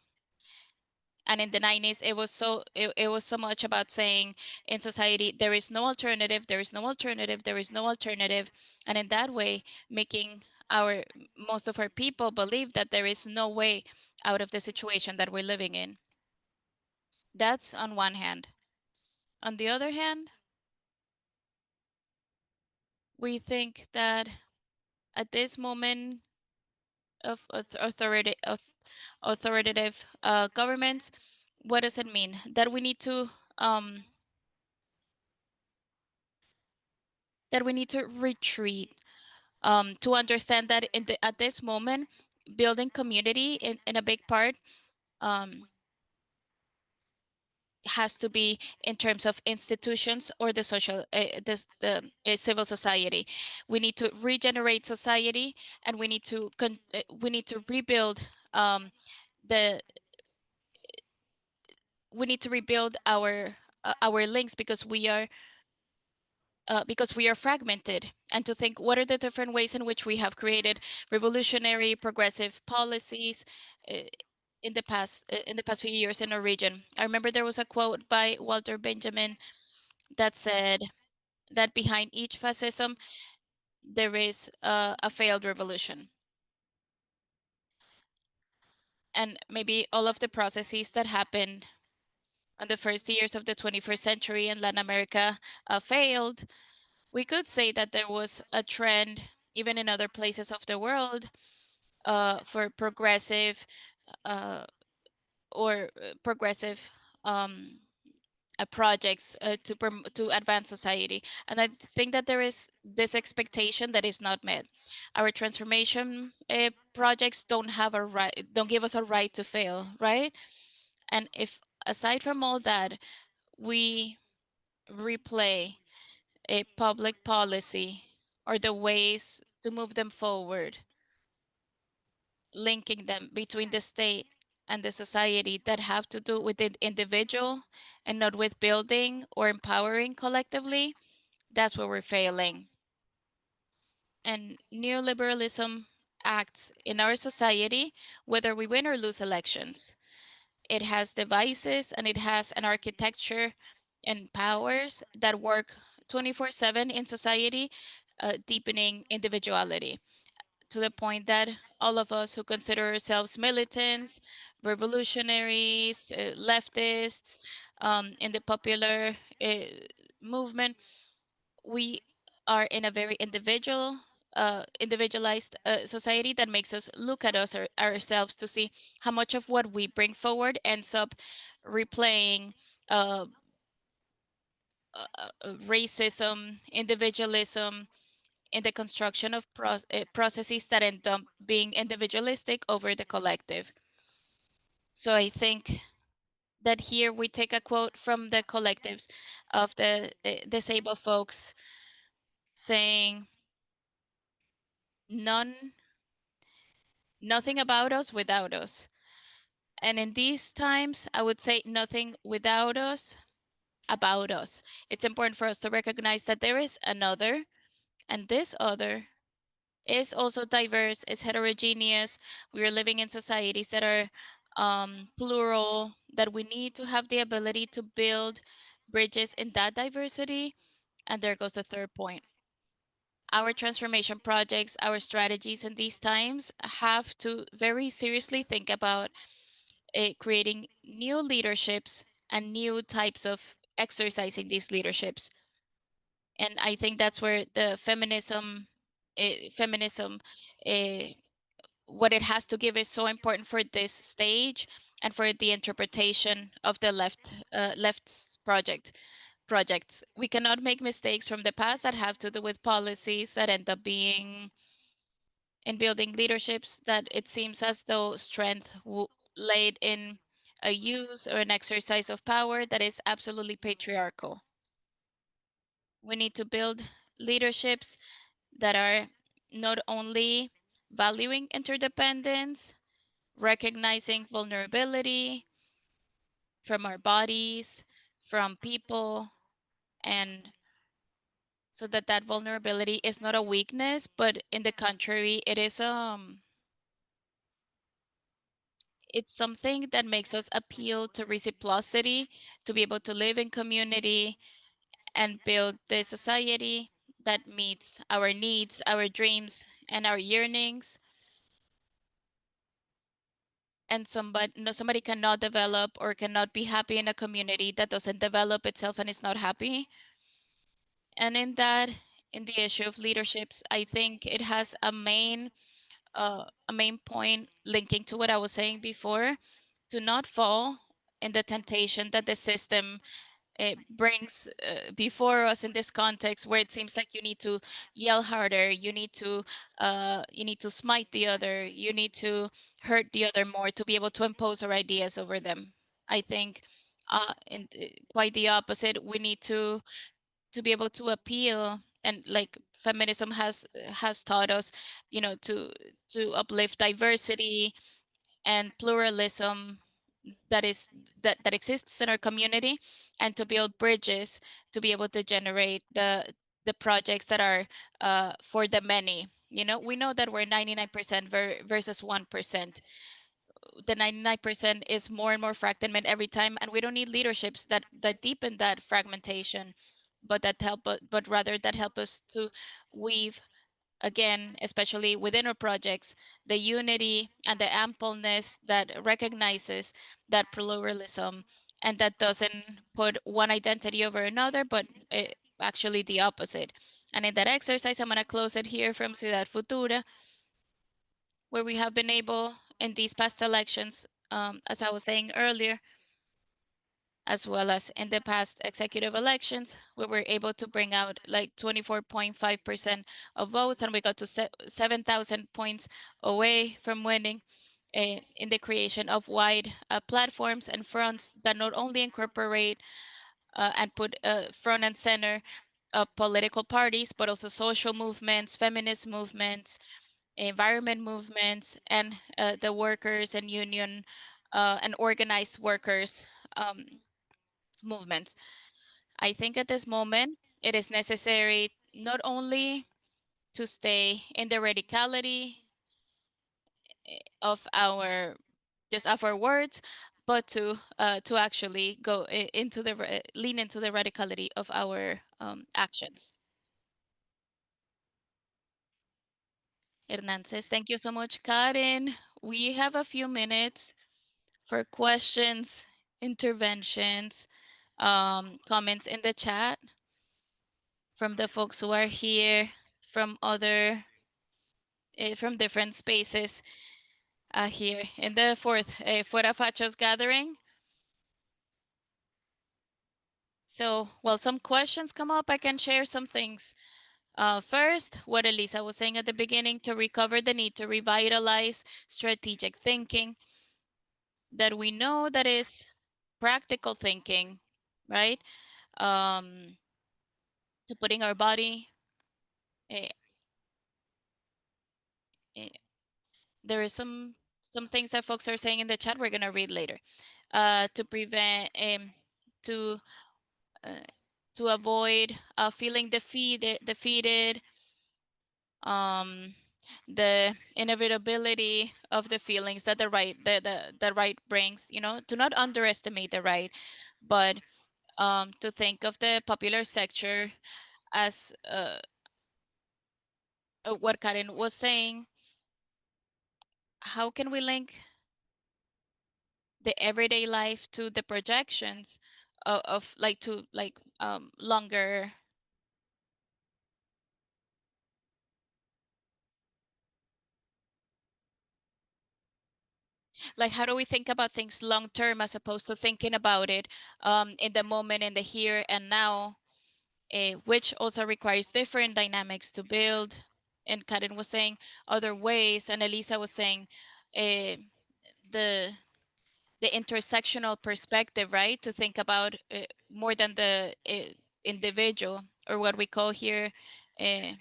And in the 90s, it was so much about saying in society there is no alternative, there is no alternative, there is no alternative, and in that way making our most of our people believe that there is no way out of the situation that we're living in. That's on one hand. On the other hand, we think that at this moment of authoritative governments, what does it mean? Um, that we need to retreat, to understand that at this moment, building community in a big part um, has to be in terms of institutions or the social, the civil society. We need to regenerate society, and we need to rebuild the we need to rebuild our links because we are fragmented, and to think what are the different ways in which we have created revolutionary progressive policies uh, in the past few years in our region. I remember there was a quote by Walter Benjamin that said that behind each fascism there is a failed revolution. And maybe all of the processes that happened in the first years of the 21st century in Latin America failed. We could say that there was a trend, even in other places of the world, for uh, progressive um, projects to advance society. And I think that there is this expectation that is not met. Our transformation projects don't give us a right to fail, right? And if aside from all that, we replay a public policy or the ways to move them forward, linking them between the state and the society that have to do with the individual and not with building or empowering collectively, that's where we're failing. And neoliberalism acts in our society whether we win or lose elections. It has devices and it has an architecture and powers that work 24/7 in society, deepening individuality to the point that all of us who consider ourselves militants, revolutionaries, leftists, in the popular movement, we are in a very individualized society that makes us look at ourselves to see how much of what we bring forward ends up replaying uh, racism, individualism, in the construction of processes that end up being individualistic over the collective. So I think that here we take a quote from the collectives of the disabled folks saying, none, nothing about us without us. And in these times, I would say nothing without us, about us. It's important for us to recognize that there is another, and this other is also diverse, is heterogeneous. We are living in societies that are plural, that we need to have the ability to build bridges in that diversity. And there goes the third point. Our transformation projects, our strategies in these times have to very seriously think about creating new leaderships and new types of exercising these leaderships. And I think that's where the feminism, uh, what it has to give is so important for this stage and for the interpretation of the left's projects. We cannot make mistakes from the past that have to do with policies that end up being in building leaderships that it seems as though strength laid in a use or an exercise of power that is absolutely patriarchal. We need to build leaderships that are not only valuing interdependence, recognizing vulnerability from our bodies, from people, and so that that vulnerability is not a weakness, but in the contrary, it's something that makes us appeal to reciprocity, to be able to live in community and build the society that meets our needs, our dreams, and our yearnings. And somebody, no, somebody cannot develop or cannot be happy in a community that doesn't develop itself and is not happy. And in that, in the issue of leaderships, I think it has a main point linking to what I was saying before, to not fall in the temptation that the system brings before us in this context, where it seems like you need to yell harder, you need to smite the other, you need to hurt the other more to be able to impose our ideas over them. I think quite the opposite. We need to be able to appeal, and like feminism has taught us, you know, to uplift diversity and pluralism that is that exists in our community, and to build bridges to be able to generate the projects that are for the many. You know, we know that we're 99% versus 1%. The 99% is more and more fragmented every time, and we don't need leaderships that deepen that fragmentation, but but rather that help us to weave again, especially within our projects, the unity and the ampleness that recognizes that pluralism, and that doesn't put one identity over another, but actually the opposite. And in that exercise, I'm going to close it here from Ciudad Futura, where we have been able in these past elections, as I was saying earlier, as well as in the past executive elections, we were able to bring out like 24.5% of votes, and we got to 7,000 points away from winning in the creation of wide platforms and fronts that not only incorporate and put front and center political parties, but also social movements, feminist movements, environment movements, and the workers and union and organized workers movements. I think at this moment it is necessary not only to stay in the radicality of our just of our words, but to actually go into the lean into the radicality of our actions. Hernan says, thank you so much, Karen. We have a few minutes for questions, interventions, comments in the chat from the folks who are here, from other from different spaces here in the fourth Fuera Fachos gathering. So, while some questions come up, I can share some things. First, what Elisa was saying at the beginning, to recover the need to revitalize strategic thinking, that we know that is practical thinking, right? Um, to putting our body. Uh, uh, there is some things that folks are saying in the chat. We're gonna read later. To prevent to uh, to avoid feeling defeated, um, the inevitability of the feelings that the right brings, you know, to not underestimate the right, but to think of the popular sector as what Karen was saying. How can we link the everyday life to the projections of like to like longer, like how do we think about things long term as opposed to thinking about it in the moment, in the here and now, which also requires different dynamics to build. And Karen was saying other ways, and Elisa was saying uh, the the intersectional perspective, right? To think about more than the individual, or what we call here uh,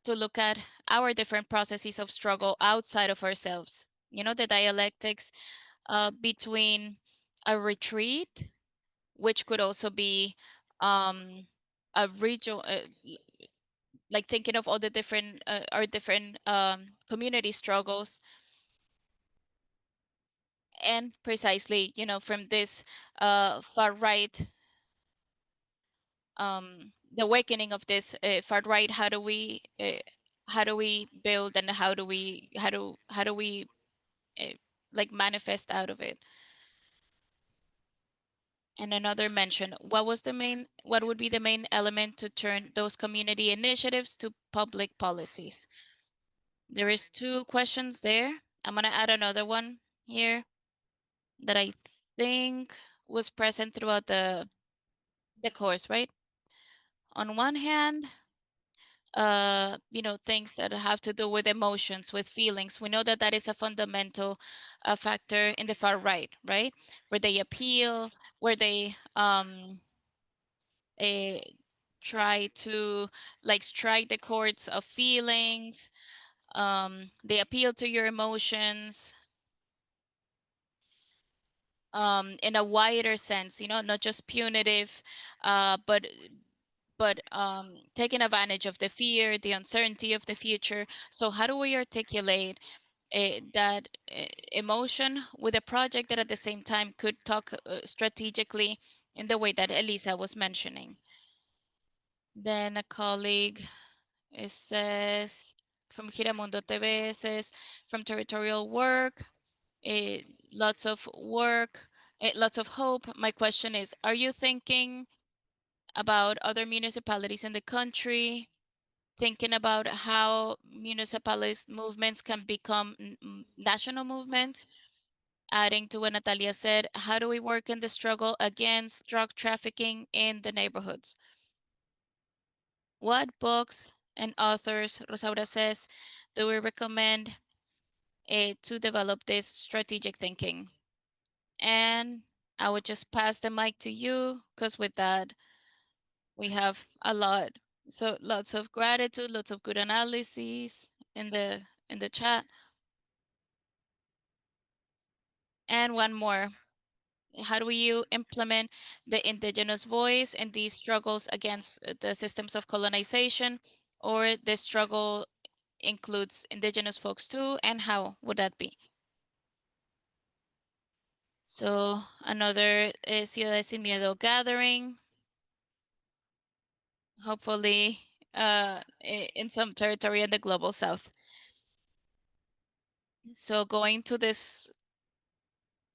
to look at our different processes of struggle outside of ourselves. You know, the dialectics between a retreat, which could also be um, a regional, like thinking of all the different our different community struggles, and precisely, from this far right, the awakening of this far right, how do we build, and how do we uh, like manifest out of it? And another mention, what would be the main element to turn those community initiatives to public policies? There is two questions there. I'm gonna add another one here that I think was present throughout the course, right? On one hand, things that have to do with emotions, with feelings. We know that that is a fundamental factor in the far right, right? Where they appeal, where they eh, try to like strike the chords of feelings. They appeal to your emotions in a wider sense, not just punitive, but taking advantage of the fear, the uncertainty of the future. So how do we articulate that emotion with a project that at the same time could talk strategically in the way that Elisa was mentioning? Then a colleague says from Giramundo TV says from territorial work, eh, lots of work, lots of hope. My question is, are you thinking about other municipalities in the country, thinking about how municipalist movements can become national movements? Adding to what Natalia said, how do we work in the struggle against drug trafficking in the neighborhoods? What books and authors, Rosaura says, do we recommend to develop this strategic thinking? And I would just pass the mic to you, because with that, we have a lot. So lots of gratitude, lots of good analyses in the chat. And one more. How do you implement the indigenous voice in these struggles against the systems of colonization, or the struggle includes indigenous folks too, and how would that be? So another Ciudades Sin Miedo gathering, hopefully in some territory in the global south. So going to this,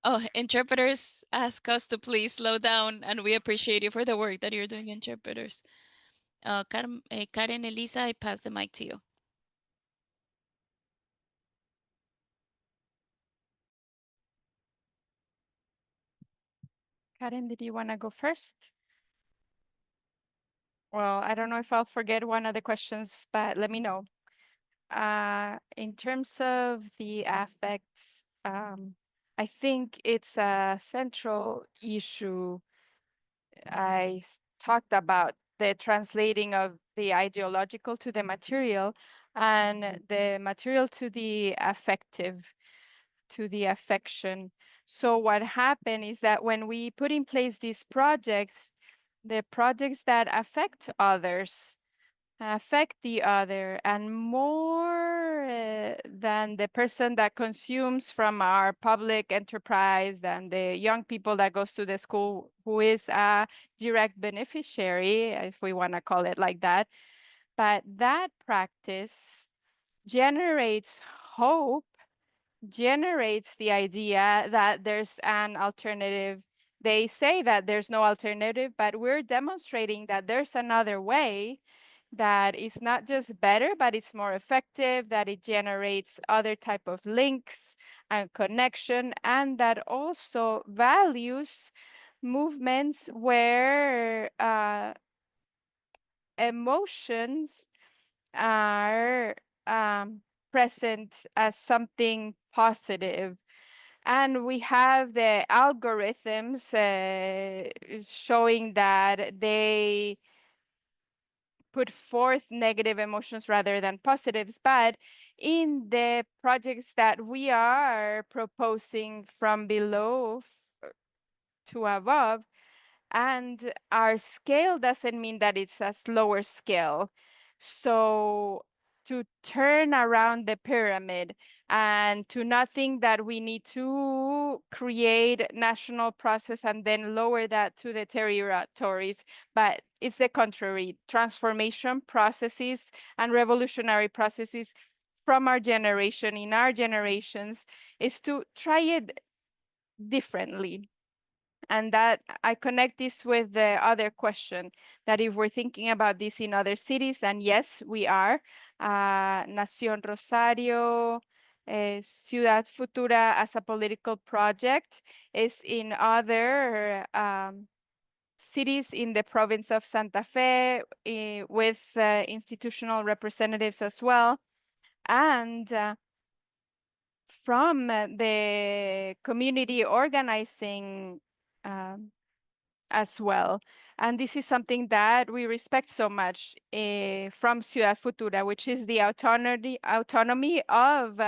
oh, interpreters ask us to please slow down, and we appreciate you for the work that you're doing, interpreters. Karen, Elisa, I pass the mic to you. Karen, did you want to go first? Well, I don't know if I'll forget one of the questions, but let me know. In terms of the affects, I think it's a central issue. Talked about the translating of the ideological to the material, and the material to the affective, to the affection. So what happened is that when we put in place these projects, the projects that affect others, affect the other, and more than the person that consumes from our public enterprise, than the young people that goes to the school who is a direct beneficiary, if we want to call it like that. But that practice generates hope, generates the idea that there's an alternative. They say that there's no alternative, but we're demonstrating that there's another way, that is not just better, but it's more effective, that it generates other type of links and connection, and that also values movements where emotions are present as something positive. And we have the algorithms showing that they put forth negative emotions rather than positives. But in the projects that we are proposing from below to above, and our scale doesn't mean that it's a slower scale. So to turn around the pyramid and to not think that we need to create national process and then lower that to the territories, but it's the contrary. Transformation processes and revolutionary processes from our generation, in our generations, is to try it differently. And that I connect this with the other question, that if we're thinking about this in other cities, and yes, we are, Nación Rosario, Ciudad Futura as a political project is in other cities in the province of Santa Fe, with institutional representatives as well. And from the community organizing as well. And this is something that we respect so much from Ciudad Futura, which is the autonomy of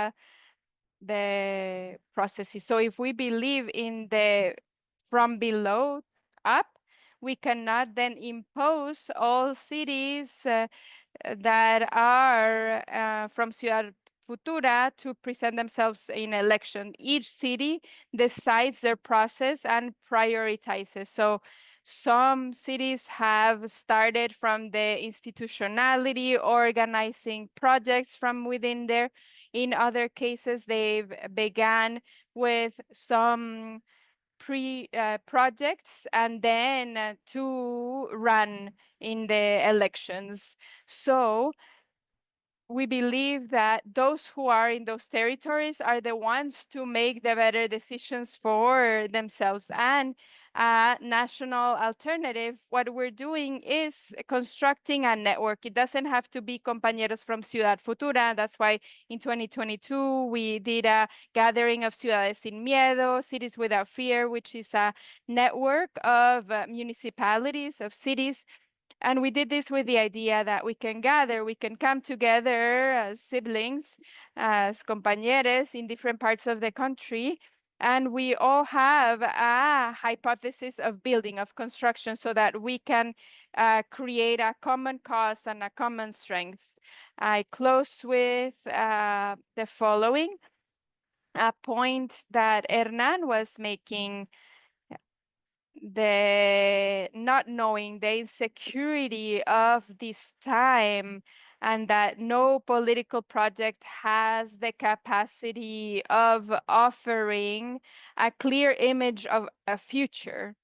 the processes. So if we believe in the from below up, we cannot then impose all cities that are from Ciudad Futura to present themselves in election. Each city decides their process and prioritizes. So some cities have started from the institutionality, organizing projects from within there. In other cases, they've began with some projects and then to run in the elections. So we believe that those who are in those territories are the ones to make the better decisions for themselves. And a national alternative, what we're doing is constructing a network. It doesn't have to be compañeros from Ciudad Futura. That's why in 2022, we did a gathering of Ciudades Sin Miedo, Cities Without Fear, which is a network of municipalities, of cities. And we did this with the idea that we can gather, we can come together as siblings, as compañeros in different parts of the country. And we all have a hypothesis of building, of construction, so that we can create a common cause and a common strength. I close with the following, a point that Hernan was making, the not knowing, the insecurity of this time, and that no political project has the capacity of offering a clear image of a future.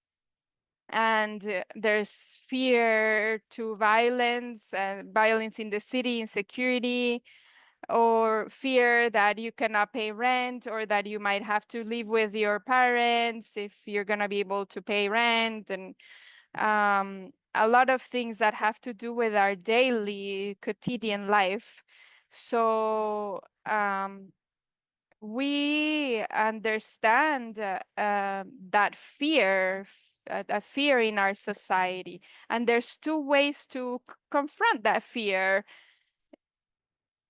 And there's fear to violence, violence in the city, insecurity, or fear that you cannot pay rent, or that you might have to live with your parents if you're going to be able to pay rent, and a lot of things that have to do with our daily quotidian life. So we understand that fear, a fear in our society, and there's two ways to confront that fear.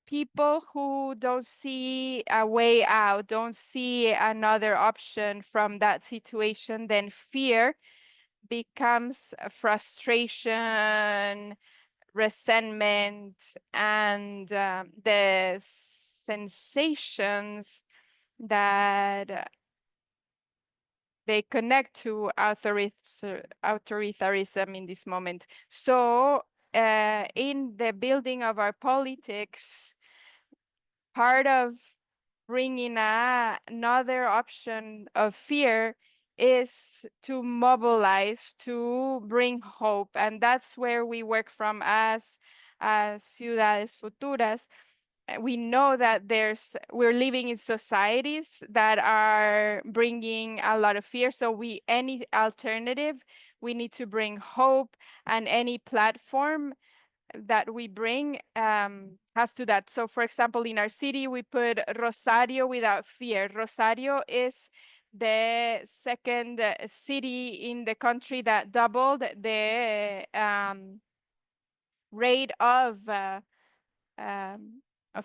People who don't see a way out, don't see another option from that situation, then fear becomes frustration, resentment, and the sensations that they connect to authoritarianism in this moment. So in the building of our politics, part of bringing another option of fear is to mobilize, to bring hope. And that's where we work from as Ciudades Futuras. We know that we're living in societies that are bringing a lot of fear. So any alternative, we need to bring hope, and any platform that we bring has to that. So for example, in our city, we put Rosario without fear. Rosario is the second city in the country that doubled the rate of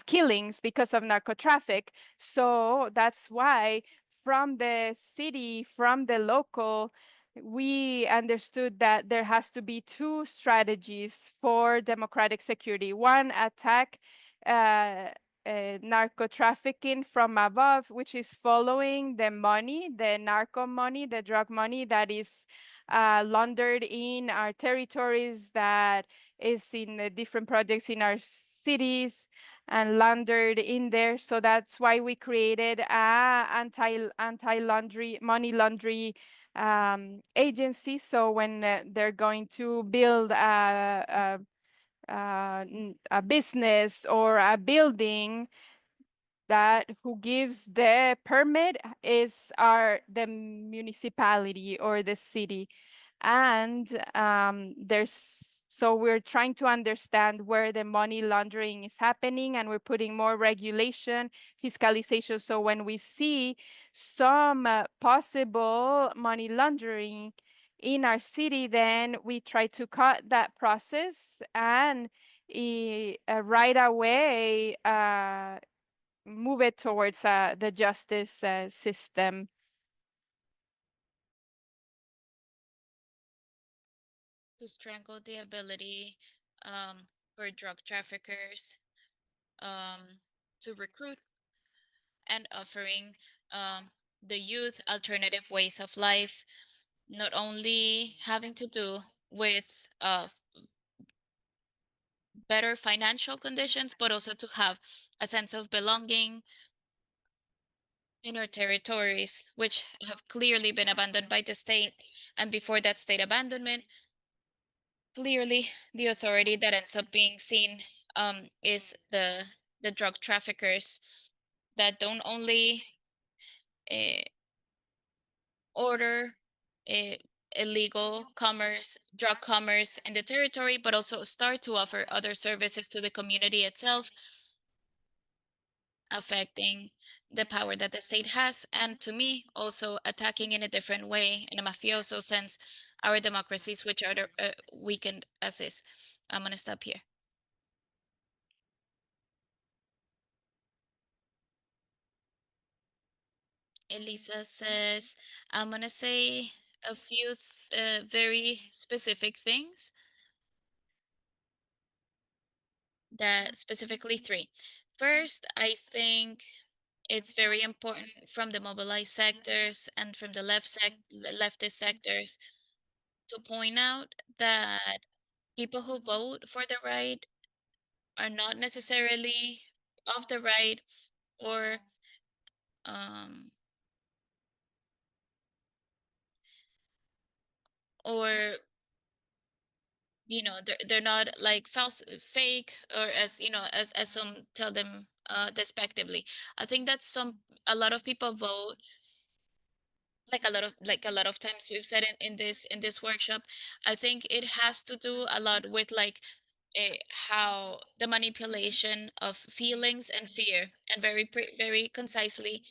killings because of narcotraffic. So that's why from the city, from the local, we understood that there has to be two strategies for democratic security. One, attack narco trafficking from above, which is following the money, the narco money, the drug money that is laundered in our territories, that is in the different projects in our cities and laundered in there. So that's why we created a anti laundry money laundry agency. So when they're going to build a business or a building, that who gives the permit is the municipality or the city. And so we're trying to understand where the money laundering is happening, and we're putting more regulation, fiscalization. So when we see some possible money laundering in our city, then we try to cut that process and right away move it towards the justice system. To strangle the ability for drug traffickers to recruit and offering the youth alternative ways of life, not only having to do with better financial conditions, but also to have a sense of belonging in our territories, which have clearly been abandoned by the state. And before that state abandonment, clearly the authority that ends up being seen is the drug traffickers that don't only uh, order uh, illegal commerce, drug commerce in the territory, but also start to offer other services to the community itself, affecting the power that the state has, and to me, also attacking in a different way, in a mafioso sense, our democracies, which are weakened as is. I'm gonna stop here. Elisa says, I'm gonna say a few very specific things, that specifically three. First, I think it's very important from the mobilized sectors and from the leftist sectors to point out that people who vote for the right are not necessarily of the right, or um or they're not like false, fake, or as as some tell them despectively. I think that a lot of people vote, like a lot of times we've said in this workshop. I think it has to do a lot with like how the manipulation of feelings and fear, and very concisely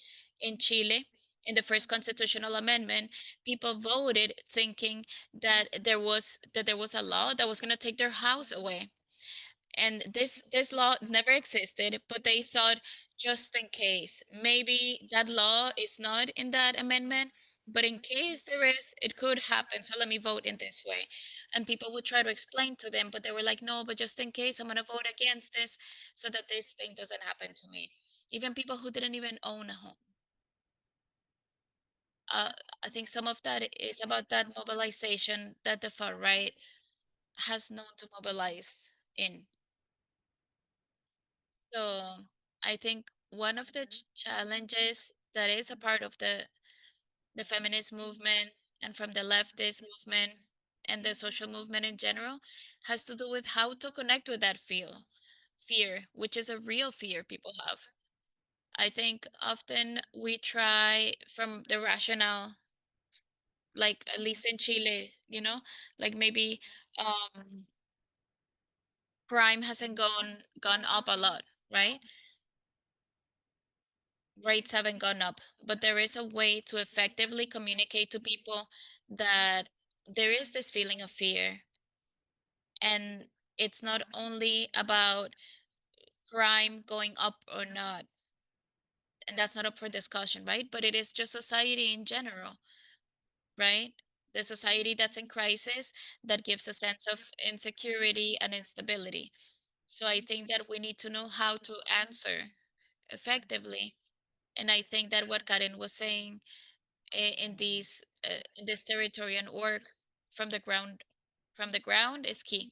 in Chile, in the first constitutional amendment, people voted thinking that there was a law that was going to take their house away, and this law never existed, but they thought, just in case, maybe that law is not in that amendment, but in case there is, it could happen, so let me vote in this way. And people would try to explain to them, but they were like, no, but just in case, I'm going to vote against this so that this thing doesn't happen to me. Even people who didn't even own a home. uh, I think some of that is about that mobilization that the far right has known to mobilize in. So I think one of the challenges that is a part of the feminist movement, and from the leftist movement and the social movement in general, has to do with how to connect with that fear, which is a real fear people have. I think often we try from the rationale, like at least in Chile, like maybe um crime hasn't gone up a lot, right? Rates haven't gone up, but there is a way to effectively communicate to people that there is this feeling of fear. And it's not only about crime going up or not, and that's not up for discussion, right? But it is just society in general, right? the society that's in crisis that gives a sense of insecurity and instability. So I think that we need to know how to answer effectively. And I think that what Karen was saying in this territory and work from the ground is key.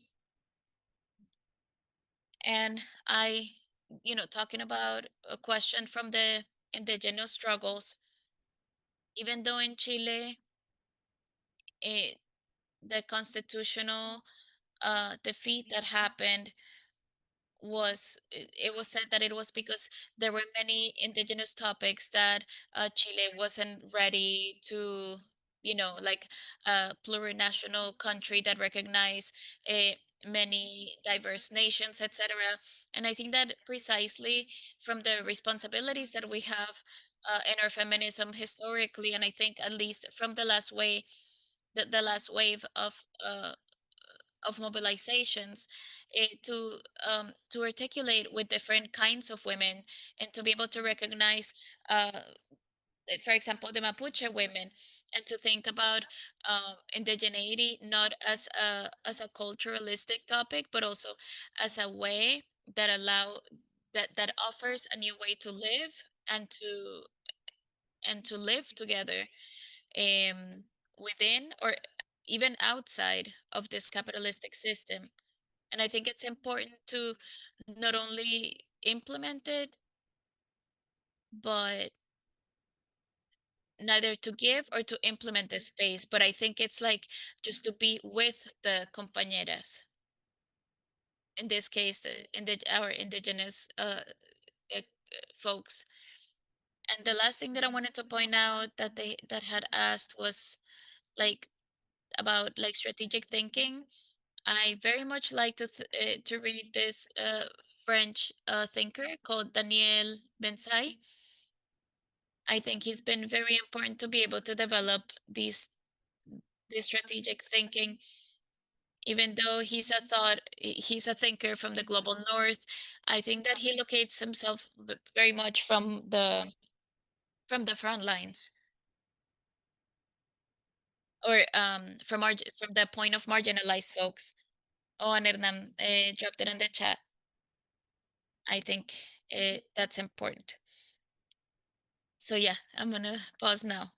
And talking about a question from the indigenous struggles, even though in Chile, it, the constitutional defeat that happened it was said that it was because there were many indigenous topics that Chile wasn't ready to, like a plurinational country that recognize uh, many diverse nations, etc. And I think that precisely from the responsibilities that we have in our feminism historically, and I think at least from the last wave of mobilizations, to articulate with different kinds of women and to be able to recognize, for example, the Mapuche women, and to think about indigeneity not as a culturalistic topic, but also as a way that offers a new way to live and to live together um, within or even outside of this capitalistic system. And I think it's important to not only implement it, but neither to give or to implement the space. But I think it's like just to be with the compañeras. In this case, our indigenous folks. And the last thing that I wanted to point out that they that had asked was like about like strategic thinking. I very much like to read this French thinker called Daniel Bensai. I think he's been very important to be able to develop this strategic thinking. Even though he's a thinker from the global north, I think that he locates himself very much from the front lines or from the point of marginalized folks. Oh, and Hernan dropped it in the chat. I think that's important. So yeah, I'm gonna pause now.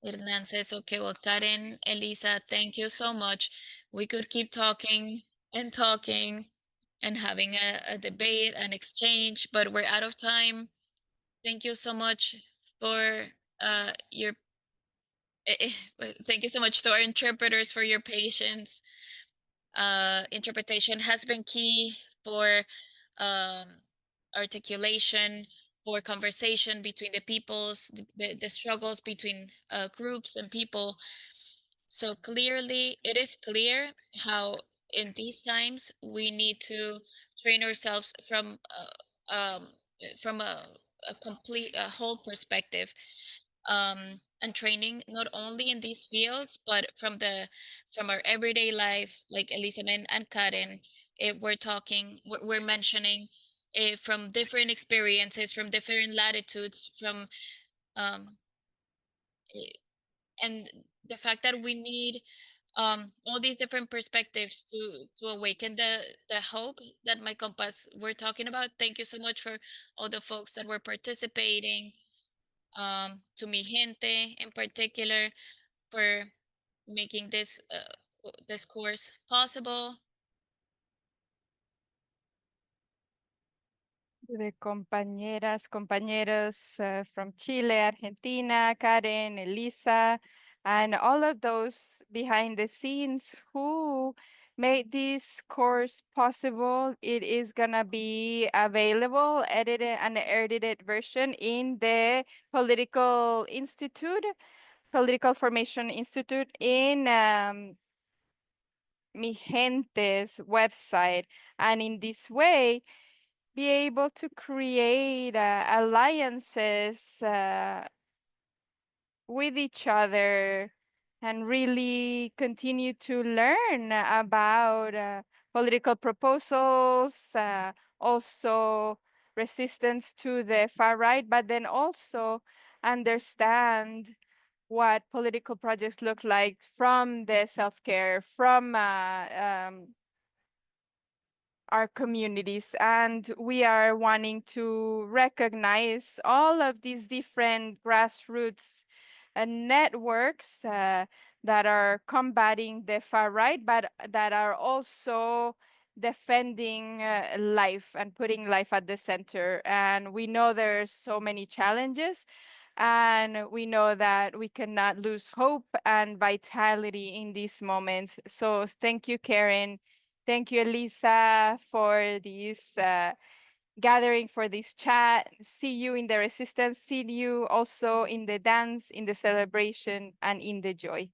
Hernan says, okay, well, Karen, Elisa, thank you so much. We could keep talking and talking and having a debate and exchange, but we're out of time. Thank you so much for your, thank you so much to our interpreters for your patience. Interpretation has been key for um, articulation, for conversation between the peoples, the struggles between groups and people. So clearly, it is clear how in these times we need to train ourselves from a complete, a whole perspective, and training not only in these fields but from our everyday life, like Elisa and Karen, we're mentioning from different experiences, from different latitudes, from um, eh, and the fact that we need all these different perspectives to awaken the hope that my compass were talking about. Thank you so much for all the folks that were participating, to mi gente in particular for making this course possible. The compañeras, compañeros from Chile, Argentina, Karen, Elisa, and all of those behind the scenes who made this course possible. It is gonna be available, edited and edited version in the Political Formation Institute in Mi Gente's website. And in this way, be able to create alliances with each other and really continue to learn about political proposals, also resistance to the far right, but then also understand what political projects look like from the self-care, from our communities. And we are wanting to recognize all of these different grassroots networks that are combating the far right, but that are also defending life and putting life at the center. And we know there's so many challenges, and we know that we cannot lose hope and vitality in these moments. So thank you, Caren. Thank you, Elisa, for this gathering, for this chat. See you in the resistance. See you also in the dance, in the celebration, and in the joy.